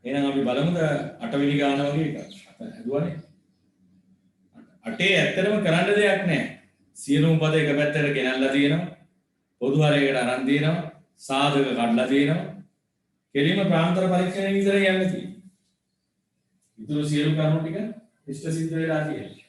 එහෙනම් අපි බලමුද 8 වෙනි ගාන වගේ එකක්. හදුවානේ. 8 ඇත්තටම කරන්න දෙයක් නැහැ. සියලුම පද එක පැත්තකට ගෙනල්ලා තියෙනවා. පොදු හරයකට අරන් තියෙනවා. සාධක කඩලා තියෙනවා. කෙලින්ම ප්‍රාන්තර පරීක්ෂණය විතරයි යන්න තියෙන්නේ. ඊටු සියලු කරුණු ටික ඉෂ්ට සිද්ධ වෙලා තියෙනවා.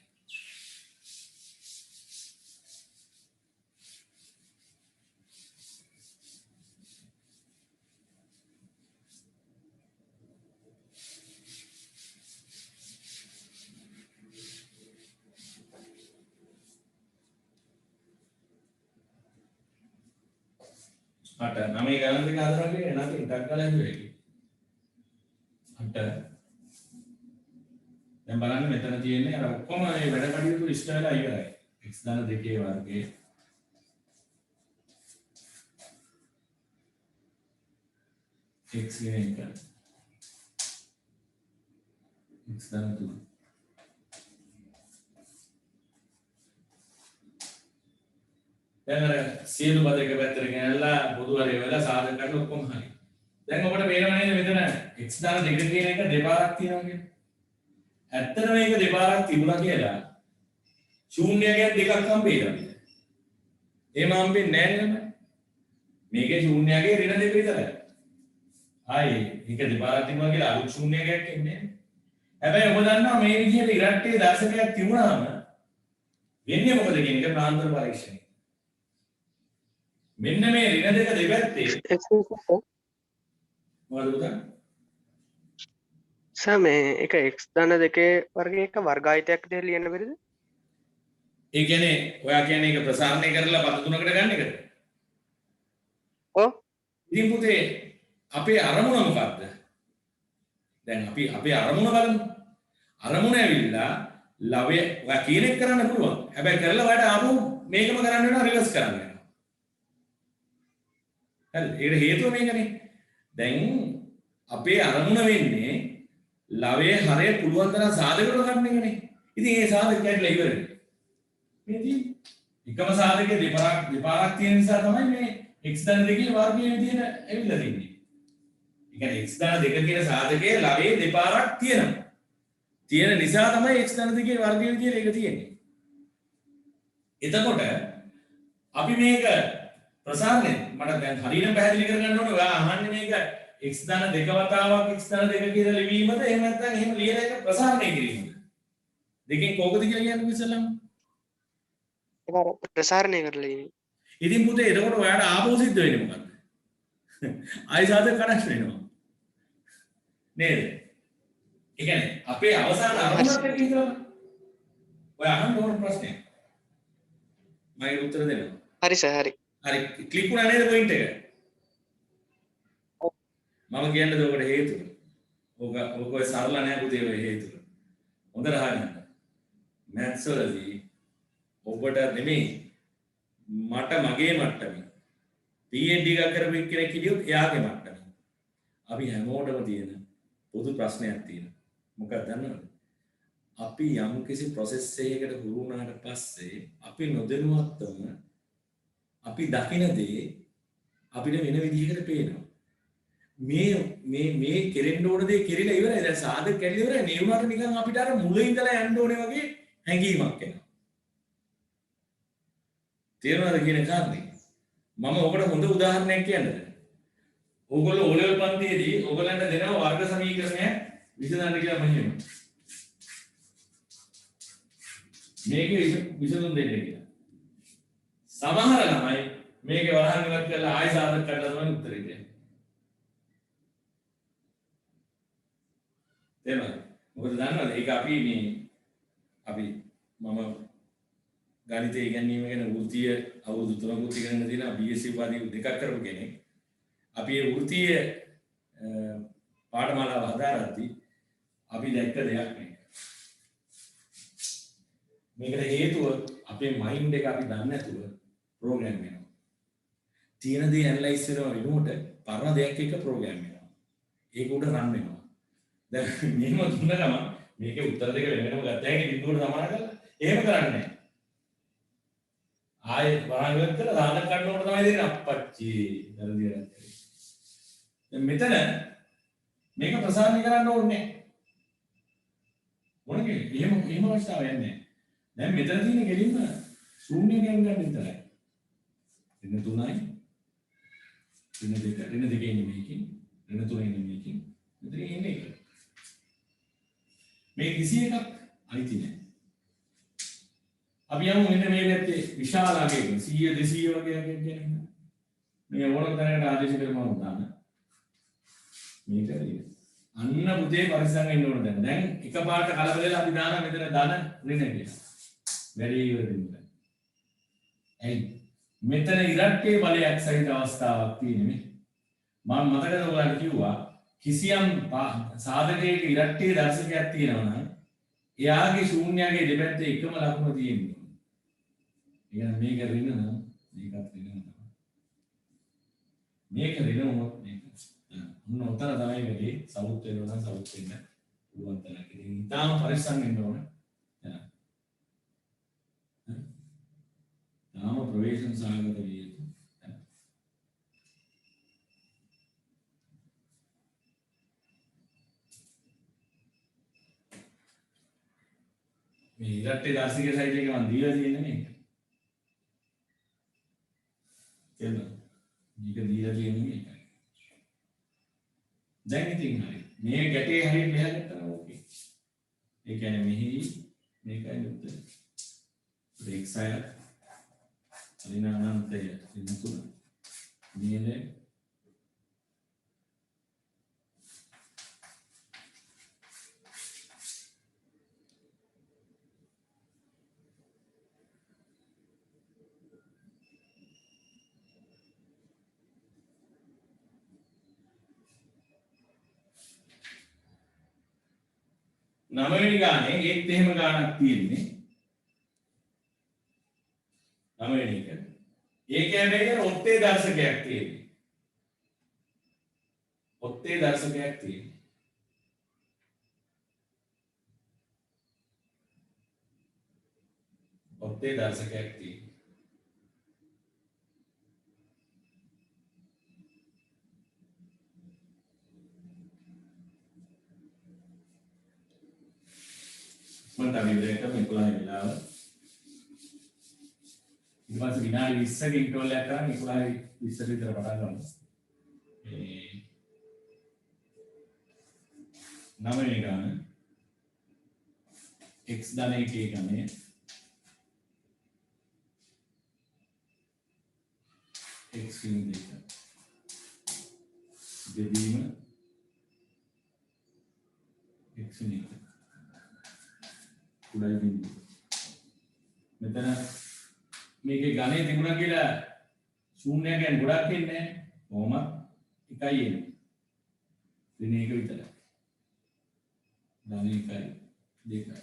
අට නමේ ගණන් දෙක හදනවා කියන්නේ නැත්නම් ඉතක් ගාලා හදුවේ. අට දැන් බලන්න මෙතන තියෙන්නේ අර ඔක්කොම මේ වැඩ කටයුතු ඉෂ්ට වෙලා ඉවරයි. x ධන 2 වර්ගයේ x කියන එක x ධන 3 දැන් අර සියලු පද එක පැත්තට ගෙනල්ලා පොදු හරය වෙලා සාධක කරන ඔක්කොම හරි. දැන් ඔබට පේනව නේද මෙතන x ධන 2 කියන එක දෙපාරක් තියෙනවා කියන්නේ. ඇත්තටම මේක දෙපාරක් තිබුණා කියලා ශූන්‍යයක් දෙකක් හම්බෙලා. එහෙම හම්බෙන්නේ නැහැ නේද? මේකේ ශූන්‍යයේ ඍණ දෙක විතරයි. ආයි මේක දෙපාරක් තිබුණා කියලා අලුත් ශූන්‍යයක් එන්නේ නැහැ. හැබැයි ඔබ දන්නවා මේ විදිහට ඉරට්ටේ දර්ශකයක් තිබුණාම වෙන්නේ මොකද කියන එක ප්‍රාන්තර පරීක්ෂණය. මෙන්න මේ ඍණ දෙක දෙපැත්තේ මොකද උදා සර් මේ එක x ධන 2 වර්ගයේ එක වර්ගායතයක් විදිහට ලියන්න බැරිද? ඒ කියන්නේ ඔයා කියන්නේ ඒක ප්‍රසාරණය කරලා පද තුනකට ගන්න එකද? ඔව්. ඉතින් පුතේ අපේ අරමුණ මොකක්ද? දැන් අපි අපේ අරමුණ බලමු. අරමුණ ඇවිල්ලා ලවය ඔයා කියන එක කරන්න පුළුවන්. හැබැයි කරලා ඔයාට ආපහු මේකම කරන්න වෙනවා රිවර්ස් කරන්න වෙනවා. හරි ඒකට හේතුව මේකනේ. දැන් අපේ අරමුණ වෙන්නේ ලවයේ හරය පුළුවන් තරම් සාධක කරගන්න එකනේ. ඉතින් ඒ සාධක කැඩලා ඉවරයි. මේ තියෙන්නේ එකම සාධකයේ දෙපාරක් තියෙන නිසා තමයි මේ x ධන 2 වර්ගයේ විදිහට ඇවිල්ලා තින්නේ. ඒ කියන්නේ x ධන 2 කියන සාධකයේ ලවයේ දෙපාරක් තියෙනවා. තියෙන නිසා තමයි x ධන 2 වර්ගයේ විදිහට ඒක තියෙන්නේ. එතකොට අපි මේක ප්‍රසාරණය මට දැන් හරියට පැහැදිලි කරගන්න ඕනේ. ඔයා අහන්නේ මේක x ධන 2 වතාවක් x ධන 2 කියලා ලිවීමද එහෙම නැත්නම් එහෙම ලියලා එක ප්‍රසාරණය කිරීමද? දෙකෙන් කෝකද කියලා කියන්නේ ඉස්සෙල්ලාම? ඒක ප්‍රසාරණය කරලා ඉන්නේ. ඉතින් පුතේ එතකොට ඔයාට ආපහු සිද්ධ වෙන්නේ මොකද්ද? ආයි සාධක කනක්ෂන් වෙනවා. නේද? ඒ කියන්නේ අපේ අවසාන අරමුණට කියලා ඔයා අහන්න ඕන ප්‍රශ්නයක්. මම උත්තර දෙනවා. හරි සර් හරි. හරි ක්ලික් වුණා නේද පොයින්ට් එක? මම කියන්නද ඔකට හේතුව? ඕක සරල නෑ පුතේ ඔය හේතුව. හොඳට අහන්න. මැත්ස් වලදී ඔබට නෙමෙයි මට මගේ මට්ටමේ PhD එකක් කරපු කෙනෙක් හිටියොත් එයාගේ මට්ටමේ අපි හැමෝටම තියෙන පොදු ප්‍රශ්නයක් තියෙනවා. මොකක්ද දන්නවද? අපි යම් කිසි process එකකට හුරු වුණාට පස්සේ අපි නොදැනුවත්වම අපි දකින දේ අපිට වෙන විදිහකට පේනවා. මේ කෙරෙන්න ඕන දේ කෙරිලා ඉවරයි. දැන් සාධක කැඩලා ඉවරයි. නියුණාට නිකන් අපිට අර මුල ඉඳලා යන්න ඕනේ වගේ හැඟීමක් එනවා. තේරුණාද කියන කාරණේ? මම ඔකට හොඳ උදාහරණයක් කියන්නද? ඕගොල්ලෝ O level පන්තියේදී ඕගොල්ලන්ට දෙනවා වර්ග සමීකරණයක් විසඳන්න කියලා මම කියනවා. මේකේ විසඳුම් දෙන්න කියලා. සමහර ළමයි මේකේ වරහන් ඉවත් කරලා ආයෙ සාධක කරලා තමයි උත්තරේ දෙන්නේ. තේරුණාද? මොකද දන්නවද? ඒක අපි මම ගණිතය ඉගෙනීම ගැන වෘත්තීය අවුරුදු 3ක් ඉගෙනගෙන තියෙනවා BSc උපාධිය දෙකක් කරපු කෙනෙක්. අපි ඒ වෘත්තීය පාඨමාලාව හදාරද්දී අපි දැක්ක දෙයක් මේක. මේකට හේතුව අපේ මයින්ඩ් එක අපි දන්නේ නැතුව ප්‍රෝග්‍රෑම් වෙනවා. තියෙන දේ ඇනලයිස් කරනවා වෙනුවට පරණ දෙයක් එක්ක ප්‍රෝග්‍රෑම් වෙනවා. ඒක උඩ රන් වෙනවා. දැන් මෙහෙම දුන්න ගමන් මේකේ උත්තර දෙක වෙන වෙනම ගත්තා හැකි බිඳුවට සමාන කරලා එහෙම කරන්නේ නැහැ. ආයේ වරන් කරලා දාන්න ගන්නකොට තමයි දෙන්නේ අප්පච්චි දරදිය ගත්තේ. දැන් මෙතන මේක ප්‍රසාරණය කරන්න ඕනේ නැහැ. මොනකේ එහෙම අවස්ථාවක් යන්නේ. දැන් මෙතන තියෙන ගෙලින්ම ශූන්‍ය ගන්න විතරයි. ඍණ 3යි. ඍණ 2 ඍණ 2 ඉන්නේ මේකෙන්. ඍණ 3 ඉන්නේ මේකෙන්. මෙතන ඉන්නේ එක. මේ කිසි එකක් අයිති නැහැ. අපි යමු මෙන්න මේ පැත්තේ විශාල අගයක 100 200 වගේ අගයක් ගැන. මේ ඕනම තැනකට ආදේශ කරපුවම දාන්න. මේක හරියට. අන්න පුතේ පරිස්සම් වෙන්න ඕන දැන්. දැන් එකපාරට කලබල වෙලා අපි දාන මෙතන ධන ඍණ කියලා. වැඩි ඉවර දෙන්න. ඇයි? මෙතන ඉරට්ටේ බලයක් සහිත අවස්ථාවක් තියෙන්නේ. මම මතකද ඔයාලට කිව්වා කිසියම් සාධකයක ඉරට්ටේ දර්ශකයක් තියෙනවා නම් එයාගේ ශූන්‍යයේ දෙපැත්තේ එකම ලකුණ තියෙනවා. එහෙනම් මේක ඍණ නම් මේකත් ඍණ තමයි. මේක ඍණ වුණොත් මේක මොන උතන තමයි වෙලේ සවුත් වෙනවා නම් සවුත් වෙන්න පුළුවන් තරක්. ඉතින් ඊටාම පරිස්සම් වෙන්න ඕන. තාම ප්‍රවේශම් සාගත විය යුතු. මේ ඉරට්ටේ දාර්ශනික සයිට් එක මම දීලා තියෙන්නේ මේක. තේරුණා? මේක දීලා තියෙන්නේ මේකයි. දැන් ඉතින් හරි. මේ ගැටේ හරියට මෙහා ගත්තා නම් ඕකේ. ඒ කියන්නේ මෙහි මේකයි උත්තර. x අය ඍණ අනන්තය ඍණ 3 නේද? නවවෙනි ගානේ ඒත් එහෙම ගානක් තියෙන්නේ. නවවෙනි එක. ඒ කියන්නේ ඔත්තේ දර්ශකයක් තියෙන්නේ. ඔත්තේ දර්ශකයක් තියෙන්නේ. ඔත්තේ දර්ශකයක් තියෙන්නේ. මම තමයි ඉවරයට මේ 11 වෙලාව ඊට පස්සේ විනාඩි 20ක ඉන්ටර්වල් එකක් කරන් 11 20 විතර පටන් ගමු. මේ නවවෙනි ගාන x ධන 1 ගානේ x වින් 2 දෙවීම x වින් 1 උඩයි බින්දුව. මෙතන මේකේ ඝනය තිබුණා කියලා ශූන්‍ය කියන්නේ ගොඩක් එන්නේ නැහැ. කොහොම එකයි එන්නේ. ඍණ 1 විතරයි. ධන 1යි 2යි.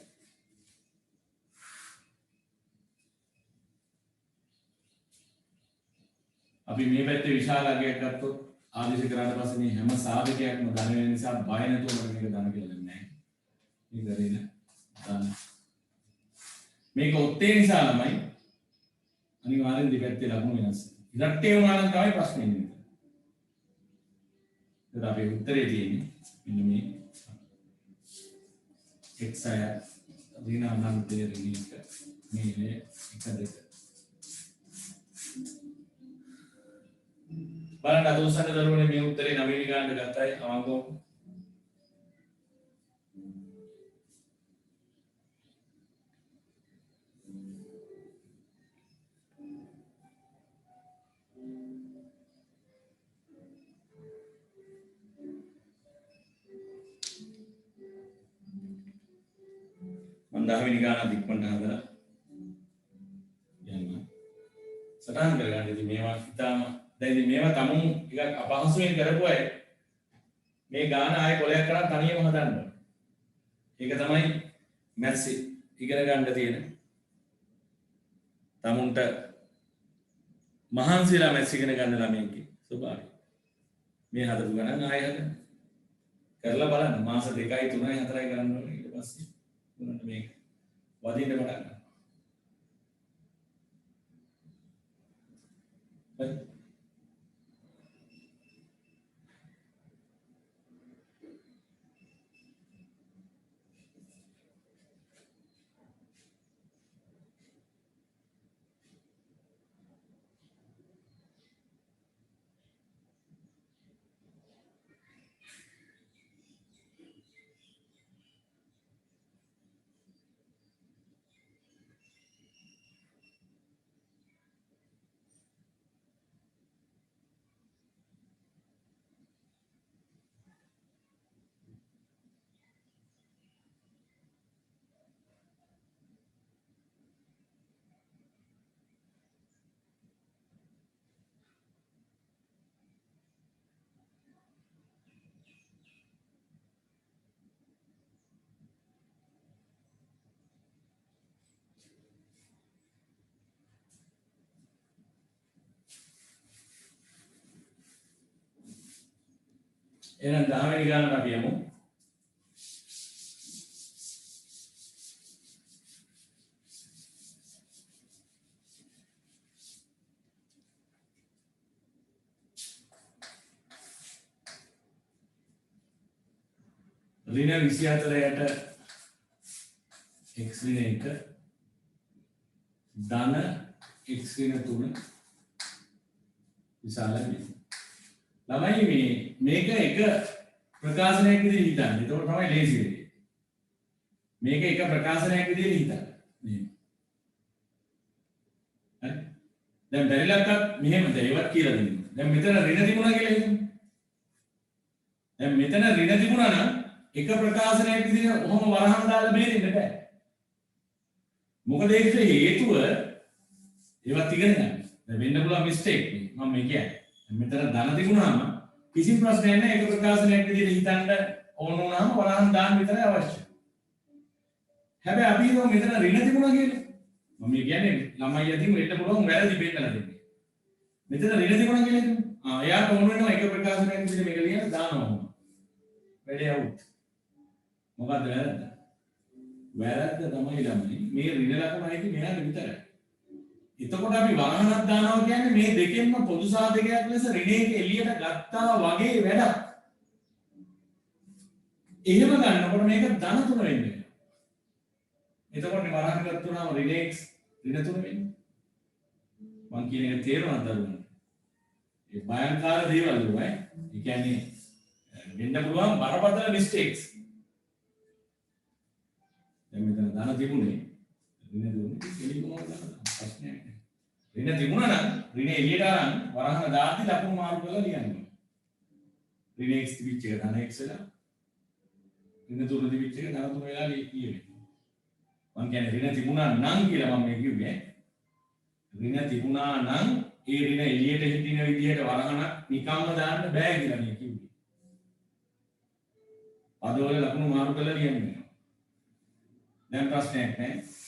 අපි මේ පැත්තේ විශාල අගයක් ගත්තොත් ආදේශ කරාට පස්සේ මේ හැම සාධකයක්ම ධන වෙන නිසා බය නැතුව මේක ධන කියලා දෙන්නේ නැහැ. මේක ඍණ ධන මේක ඔත්තේ නිසා ළමයි අනිවාර්යෙන් දෙපැත්තේ ලකුණු වෙනස්. ඉරට්ටේ වුණා නම් තමයි ප්‍රශ්නේ එන්නේ. ඒක අපේ උත්තරේ තියෙන්නේ මෙන්න මේ x අය ඍණ අනන්තය ඍණ 1 මේ 1 2 බලන්න අද උසන්න දරුවනේ මේ උත්තරේ 9 වෙනි ගානට ගත්තයි අවංකව මම 10 වෙනි ගාන ඉක්මනට හදලා යන්න සටහන් කරගන්න. ඉතින් මේවා ඉතාලම දැන් ඉතින් මේවා තමුන් ටිකක් අපහසුයෙන් කරපු අය මේ ගාන ආයේ කොලයක් කරන් තනියම හදන්න ඕනේ. ඒක තමයි මැත්ස් ඉගෙන ගන්න තියෙන තමුන්ට මහන්සිලා මැත්ස් ඉගෙන ගන්න ළමයින්ගේ ස්වභාවය. මේ හදපු ගණන් ආයෙ හදන්න. කරලා බලන්න මාස 2යි 3යි 4යි කරන්න ඕනේ. ඊට පස්සේ උනන්න මේක වදින්න පටන් ගන්නවා. හරි. එහෙනම් 10 වෙනි ගානට අපි යමු. ඍණ 24යට x ඍණ 1 ධන x ඍණ 3 විශාලයි. ළමයි මේක එක ප්‍රකාශනයක් විදිහට හිතන්න. ඒක තමයි ලේසි වෙන්නේ. මේක එක ප්‍රකාශනයක් විදිහට හිතන්න. හරි. දැන් බැරිලක්වත් මෙහෙමද ඒවත් කියලා දෙන්න. දැන් මෙතන ඍණ තිබුණා කියලා හිතමු. දැන් මෙතන ඍණ තිබුණා නම් එක ප්‍රකාශනයක් විදිහට ඔහොම වරහන් දාලා බේරෙන්න බෑ. මොකද ඒක හේතුව ඒවත් ඉගෙන ගන්න. දැන් වෙන්න පුළුවන් මිස්ටේක් මම මේ කියන්නේ. මෙතන ධන තිබුණාම කිසි ප්‍රශ්නයක් නැහැ. ඒක ප්‍රකාශනයක් විදිහට හිතන්න ඕන වුණාම වරහන් දාන්න විතරයි අවශ්‍ය. හැබැයි අපි හිතුවා මෙතන ඍණ තිබුණා කියලා. මම කියන්නේ ළමයි අතින් වෙන්න පුළුවන් වැරදි බෙන්නලා දෙන්නේ. මෙතන ඍණ තිබුණා කියලා හිතමු. එයාට ඕන වෙනවා එක ප්‍රකාශනයක් විදිහට මේක ලියලා දානවා. වැඩේ අවුට්. මොකද්ද වැරද්ද? වැරද්ද තමයි ළමයි මේ ඍණ ලකුණ අයිති මෙයාට විතරයි. එතකොට අපි වරහනක් දානවා කියන්නේ මේ දෙකෙන්ම පොදු සාධකයක් ලෙස ඍණයක එළියට ගත්තා වගේ වැඩක්. එහෙම ගන්නකොට මේක ධන 3 වෙන්නේ. එතකොට වරහන් ගත්තුනම ඍණ x ඍණ 3 වෙන්නේ. මං කියන එක තේරුණාද දරුවෝ? ඒ භයංකාර දේවල් වුණා. ඒ කියන්නේ වෙන්න පුළුවන් බරපතල මිස්ටේක්ස්. දැන් මෙතන ධන තිබුණේ ඍණ දුන්නේ එළියකම දාන්න ප්‍රශ්නයක් නෑ. ඍණ තිබුණා නම් ඍණ එළියට අරන් වරහන දාද්දි ලකුණු මාරු කරලා ලියන්න ඕනේ. ඍණ x තිබිච්ච එක ධන x වෙලා ඍණ 3 තිබිච්ච එක ධන 3 වෙලා ලියන්නේ. මම කියන්නේ ඍණ තිබුණා නම් කියලා මම මේ කිව්වේ. ඍණ තිබුණා නම් ඒ ඍණ එළියට හිටින විදිහට වරහනක් නිකම්ම දාන්න බෑ කියලා මේ කිව්වේ. පදවල ලකුණු මාරු කරලා ලියන්න. දැන් ප්‍රශ්නයක් නෑ.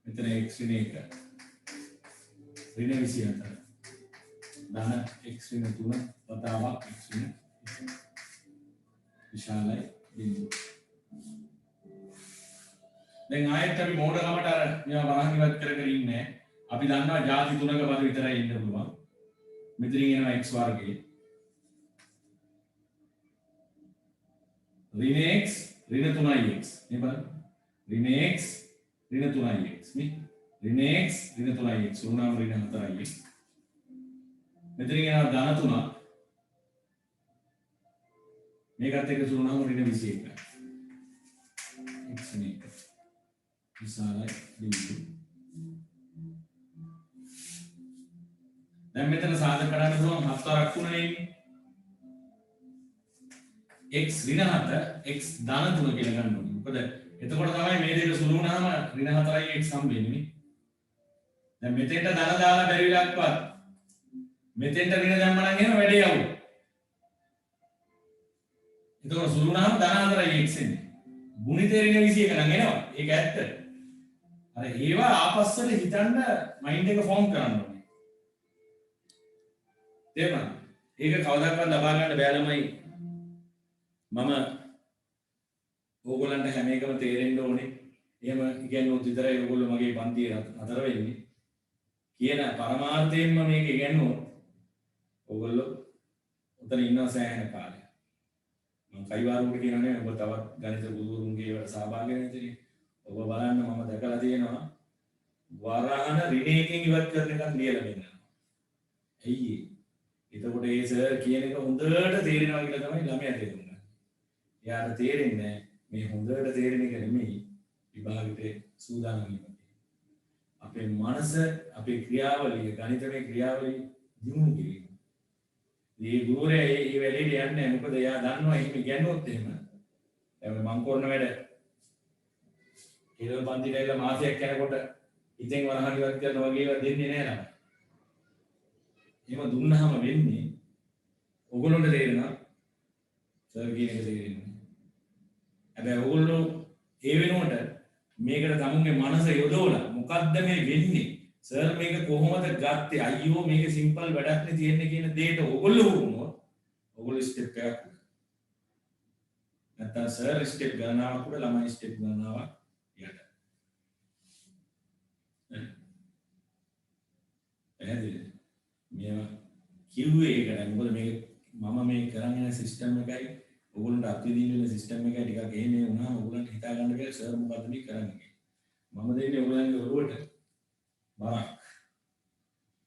මෙතන x ඍණ 1 ඍණ 24 ධන x ඍණ 3 වතාවක් x ඍණ විශාලයි බිඳුව. දැන් ආයෙත් අපි මෝඩකමට අර මේවා වරහන් ඉවත් කර කර ඉන්නේ. අපි දන්නවා ಜಾති තුනක පද විතරයි ඉන්න පුළුවන්. මෙතනින් එනවා x වර්ගය. ඍණ x ඍණ 3x මේ බලන්න. ඍණ x ඍණ 3x මේ ඍණ x ඍණ 3x උනාම ඍණ 4x. මෙතනින් එනවා ධන 3. මේකත් එක්ක සුණාම ඍණ 21. x මේක විශාලයි බිඳුව. දැන් මෙතන සාධක කරන්න පුළුවන් 7 වරක් තුනනේ ඉන්නේ. x ඍණ 7 x ධන 3 කියලා ගන්න ඕනේ. මොකද එතකොට තමයි මේ දෙක සුළු වුණාම ඍණ 4යි x හම්බෙන්නේ නේ. දැන් මෙතෙන්ට ධන දාලා බැරි විලක්වත් මෙතෙන්ට ඍණ දැම්ම නම් එහෙම වැඩේ යවුවා. එතකොට සුළු වුණාම ධන 4යි x එන්නේ. ගුණි තේරෙන විදිය එක නම් එනවා. ඒක ඇත්ත. අර ඒවා ආපස්සට හිතන්න මයින්ඩ් එක ෆෝම් කරන්න ඕනේ. තේරුණාද? ඒක කවදාකවත් ලබා ගන්න බෑ ළමයි. මම ඕගොල්ලන්ට හැම එකම තේරෙන්න ඕනේ. එහෙම ඉගෙනුවොත් විතරයි ඕගොල්ලෝ මගේ පන්තියේ අතර වෙන්නේ. කියන පරමාර්ථයෙන්ම මේක ඉගෙනුවොත් ඕගොල්ලෝ උතන ඉන්න සෑහෙන කාලයක්. මම කයිවාරුන්ට කියනනේ ඔබ තවත් ගණිත ගුරුවරුන්ගේ ඒවට සහභාගී වෙන්න ඉතින් ඔබ බලන්න මම දැකලා තියෙනවා වරහන රිනේකින් ඉවත් කරන එකක් ලියලා දෙන්නවා. ඇයි එතකොට ඒ සර් කියන එක හොඳට තේරෙනවා කියලා තමයි ළමයා තේරුම් ගන්න. එයාට තේරෙන්නේ මේ හොඳට තේරෙන එක නෙමෙයි විභාගෙට සූදානම් වීම. අපේ මනස අපේ ක්‍රියාවලිය ගණිතමය ක්‍රියාවලිය දිනු කිරීම. මේ ගුරුවරයා මේ වැඩේට යන්නේ මොකද එයා දන්නවා එහෙම ඉගෙනුවොත් එහෙම. දැන් මම කරන වැඩ ඊළඟ පන්තිට ඇවිල්ලා මාසයක් යනකොට ඉතින් වරහන් ඉවත් කරනවා වගේ ඒවා දෙන්නේ නැහැ නම. එහෙම දුන්නාම වෙන්නේ ඕගොල්ලන්ට තේරෙනවා සර් කියන එක තේරෙන්නේ. හැබැයි ඕගොල්ලෝ ඒ වෙනුවට මේකට තමුන්ගේ මනස යොදවලා මොකද්ද මේ වෙන්නේ? සර් මේක කොහොමද ගත්තේ? අයියෝ මේක සිම්පල් වැඩක් නේ තියෙන්නේ කියන දෙයට ඕගොල්ලෝ වුණොත් ඕගොල්ලෝ ස්ටෙප් එකක් නැත්තම් සර් ස්ටෙප් ගණනාවක් උඩ ළමයි ස්ටෙප් ගණනාවක් යට. එහෙනම් මේවා කිව්වේ ඒකට මොකද මේක මම මේ කරන් යන සිස්ටම් එකයි ඕගොල්ලන්ට අත්විඳින්න වෙන සිස්ටම් එකයි ටිකක් එහෙම වුණාම ඕගොල්ලන්ට හිතා ගන්න බැහැ සර් මොකද්ද මේ කරන්නේ. මම දෙන්නේ ඕගොල්ලන්ගේ ඔළුවට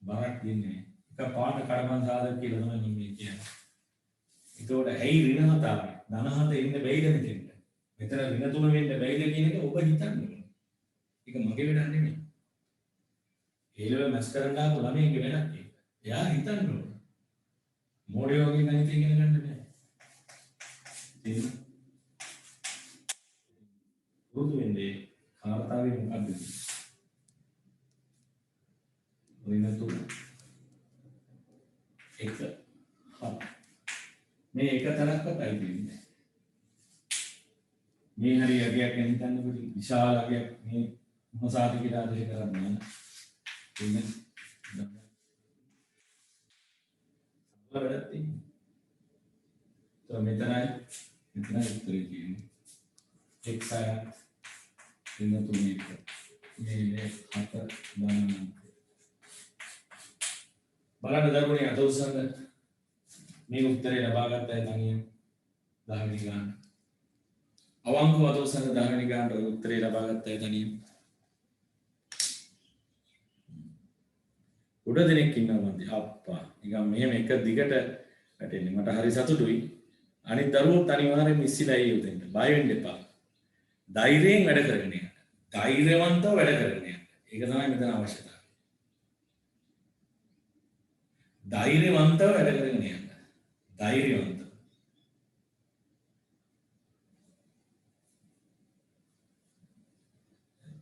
බරක් දෙන්නේ. එක පාට කර්මන් සාධක කියලා තමයි මම මේ කියන්නේ. ඒකෝට ඇයි ඍණ හතාවේ ධන හත ඉන්න බැයිද මෙතෙන්ට? මෙතන ඍණ තුන වෙන්න බැයිද කියන එක ඔබ හිතන්න ඕනේ. ඒක මගේ වැඩක් නෙමෙයි. ඒලව මැස් කරන්න ආපු ළමයිගේ වැඩක් ඒක. එයා හිතන්න ඕනේ. මොඩියෝ වගේ ගණිත ඉගෙන ගන්න බෑ. ඒක පුරුදු වෙන්නේ කාර්යතාවේ මොකක්ද? ඍණ තුන එක හත් මේ එක තරක්වත් අයිති වෙන්නේ. මේ හරිය අගයක් ගැන හිතන්නකොට විශාල අගයක් මේ මොහොසාතිකට ආදේ කරන්නේ නැහැ. එන්න වැඩක් තියෙනවා. તો මෙතනයි උත්තරේ තියෙන්නේ. x ඍණ තුන එක මේ හත ගණන් බලන්න දරුවනේ අද උසන්ද මේ උත්තරේ ලබා ගත්තයි තනියම 10 වෙනි ගාන. අවංකව අද උසන්ද 10 වෙනි ගානට ඔය උත්තරේ ලබා ගත්තයි තනියම. උඩ දෙනෙක් ඉන්නවා මන්ද අප්පා. නිකන් මෙහෙම එක දිගට වැටෙන්නේ. මට හරි සතුටුයි. අනිත් දරුවෝත් අනිවාර්යෙන්ම ඉස්සිලා එයි උදෙන්ට. බය වෙන්න එපා. ධෛර්යයෙන් වැඩ කරගෙන යන්න. ධෛර්යවන්තව වැඩ කරගෙන යන්න. ඒක තමයි මෙතන අවශ්‍යතාවය. ධෛර්යවන්තව වැඩ කරගෙන යන්න. ධෛර්යවන්තව.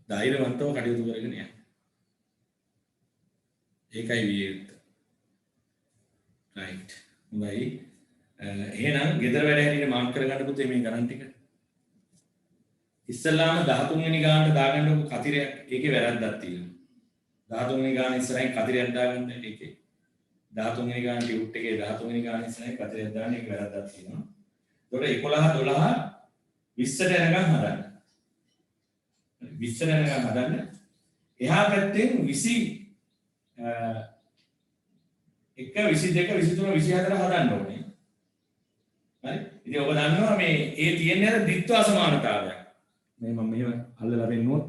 ධෛර්යවන්තව කටයුතු කරගෙන යන්න. ඒකයි විය යුත්තේ. රයිට්. හොඳයි. එහෙනම් ගෙදර වැඩ හැටියට මාක් කරගන්න පුතේ මේ ගණන් ටික. ඉස්සල්ලාම 13 වෙනි ගානට දාගන්නකො කතිරයක්. ඒකේ වැරද්දක් තියෙනවා. 13 වෙනි ගාන ඉස්සරහින් කතිරයක් දාගන්න ඒකේ. 13 වෙනි ගාන ටියුට් එකේ 13 වෙනි ගාන ඉස්සරහින් කතිරයක් දාන්න ඒක වැරද්දක් තියෙනවා. ඒකට 11 12 20ට යනකම් හදන්න. 20ට යනකම් හදන්න. එහා පැත්තෙන් 20 1 22 23 24 හදන්න ඕනේ. හරි? ඉතින් ඔබ දන්නවා මේ ඒ තියෙන්නේ අර ද්විත්ව අසමානතාවයක්. මේ මම මෙහෙම අල්ලලා පෙන්නුවොත්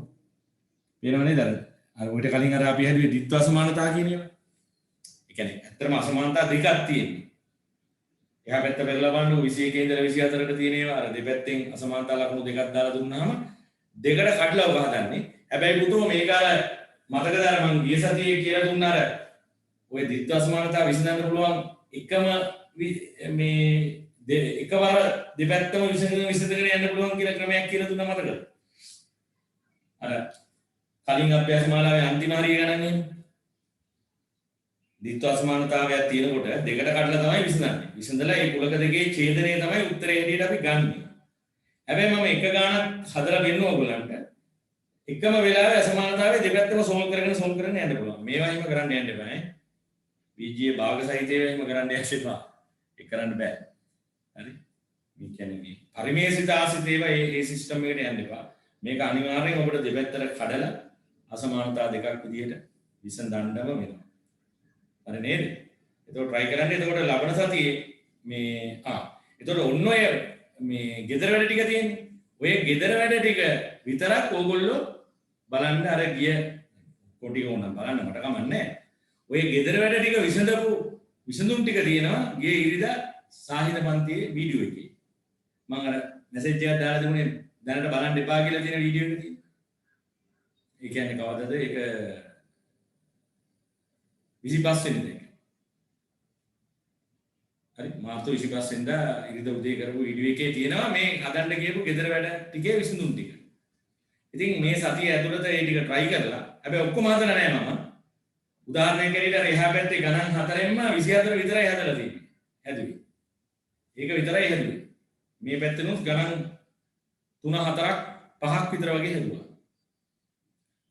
පේනව නේද අර? අර ඔයිට කලින් අර අපි හැදුවේ ද්විත්ව අසමානතාව කියන ඒවා. ඒ කියන්නේ ඇත්තටම අසමානතා දෙකක් තියෙනවා. එහා පැත්ත බෙදලා බලන්න 21 ඉඳලා 24ට තියෙන ඒවා අර දෙපැත්තෙන් අසමානතා ලකුණු දෙකක් දාලා දුන්නාම දෙකට කඩලා ඔබ හදන්නේ. හැබැයි පුතෝ මේක අර මතකද අර මං ගිය සතියේ කියලා දුන්න අර ඔය ද්විත්ව අසමානතාව විසඳන්න පුළුවන් එකම මේ එකවර දෙපැත්තම විසඳගෙන යන්න පුළුවන් කියලා ක්‍රමයක් කියලා දුන්නා මතකද? අර කලින් අභ්‍යාස මාලාවේ අන්තිම හරිය ගණන් එහෙම. ද්විත්ව අසමානතාවයක් තියෙනකොට දෙකට කඩලා තමයි විසඳන්නේ. විසඳලා ඒ කුලක දෙකේ ඡේදනය තමයි උත්තරේ හැටියට අපි ගන්නෙ. හැබැයි මම එක ගානක් හදලා දෙන්නවා ඔයගොල්ලන්ට. එකම වෙලාවේ අසමානතාවය දෙපැත්තම සෝල්ව් කරගෙන යන්න පුළුවන්. මේවා හිම කරන්න යන්න එපා නේ. VGA භාග සහිතව හිම කරන්න යන්න එපා. ඒක කරන්න බෑ. හරි? මේ කියන්නේ මේ පරිමේෂිත ආසිත ඒවා ඒ සිස්ටම් එකට යන්න එපා. මේක අනිවාර්යෙන් ඔබට දෙපැත්තට කඩලා අසමානතා දෙකක් විදිහට විසඳන්නම වෙනවා. හරි නේද? එතකොට try කරන්න. එතකොට ලබන සතියේ මේ එතකොට ඔන්න ඔය මේ ගෙදර වැඩ ටික තියෙන්නේ. ඔය ගෙදර වැඩ ටික විතරක් ඕගොල්ලෝ බලන්න අර ගිය කොටි ඕනම් බලන්න මට කමන්නේ. ඔය ගෙදර වැඩ ටික විසඳුම් ටික තියෙනවා ගිය ඉරිදා සාහිත්‍ය පන්තියේ වීඩියෝ එකේ. මම අර මැසේජ් එකක් දාලා තිබුණේ දැනට බලන්න එපා කියලා තියෙන වීඩියෝ එක තියෙනවා. ඒ කියන්නේ කවදද ඒක 25 වෙනිදා. හරි මාර්තු 25 වෙනිදා ඉරිදා උදේ කරපු වීඩියෝ එකේ තියෙනවා මේ හදන්න කියපු ගෙදර වැඩ ටිකේ විසඳුම් ටික. ඉතින් මේ සතිය ඇතුළත ඒ ටික try කරලා හැබැයි ඔක්කොම හදලා නැහැ මම. උදාහරණයක් ඇරෙන්න අර එහා පැත්තේ ගණන් 4ෙන්ම 24 විතරයි හදලා තියෙන්නේ. හැදුවේ. ඒක විතරයි හැදුවේ. මේ පැත්තෙනුත් ගණන් 3 4ක් 5ක් විතර වගේ හැදුවා.